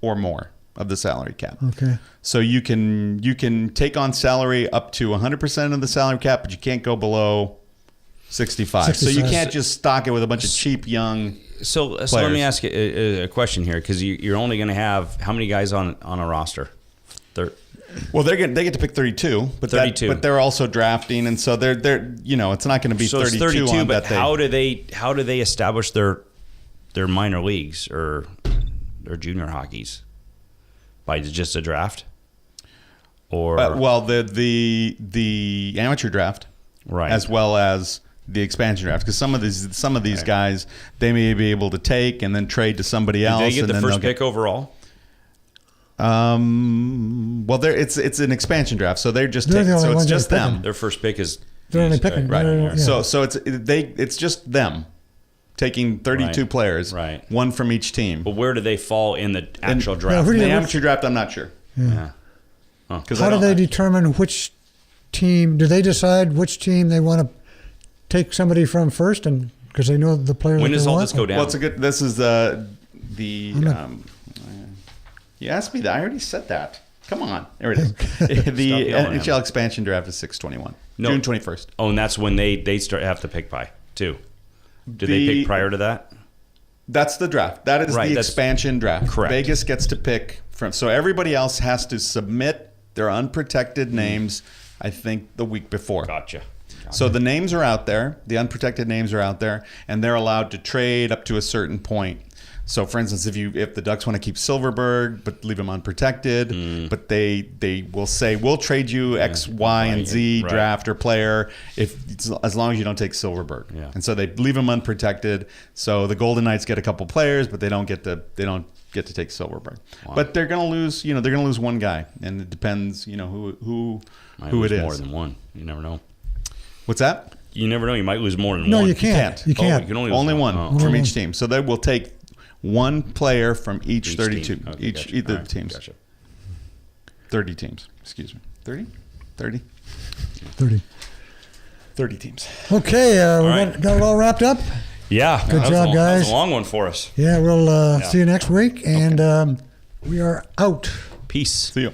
or more. of the salary cap. Okay. So you can take on salary up to 100% of the salary cap, but you can't go below 65. So you can't just stock it with a bunch of cheap young So let me ask you a question here, because you're only going to have how many guys on a roster? Well, they get to pick 32, but 32. But they're also drafting, and so they're it's not going to be so 32. It's 32, on but that how do they establish their minor leagues or their junior hockeys? By just a draft, or the amateur draft, right, as well as the expansion draft, because some of these guys they may be able to take and then trade to somebody else. Did they get and the then first pick overall? Well, it's an expansion draft, so they're just taking, so it's just them. Their first pick is they're only picking right. Yeah. So it's just them taking 32 players, right, one from each team. But where do they fall in the actual draft? The amateur draft, I'm not sure. Yeah. How do they determine which team? Do they decide which team they want to take somebody from first, and because they know the player? When that does they all want? this go down? Well, it's a good. This is you asked me that. I already said that. Come on, there it is. The NHL expansion draft is 6/21, June 21st. Oh, and that's when they have to pick by too. Do they pick prior to that? That's the draft. That is the expansion draft. Correct. Vegas gets to pick from. So everybody else has to submit their unprotected names, I think, the week before. Gotcha. So the names are out there. The unprotected names are out there, and they're allowed to trade up to a certain point. So, for instance, if the Ducks want to keep Silverberg but leave him unprotected, but they will say, we'll trade you X, Y, and Z draft or player as long as you don't take Silverberg. Yeah. And so they leave him unprotected. So the Golden Knights get a couple players, but they don't get to take Silverberg. Wow. But they're going to lose. They're going to lose one guy, and it depends. Who it is. More than one. You never know. What's that? You never know. You might lose more than one. No, you can't. You can't. You can only one from each team. So they will take one player from each 32. Team. Okay, Either of the teams. Gotcha. 30 teams. Excuse me. 30? 30? 30. 30 teams. Okay, got it all wrapped up? Yeah. Good job, guys. That was a long one for us. Yeah, we'll see you next week, and we are out. Peace. See you.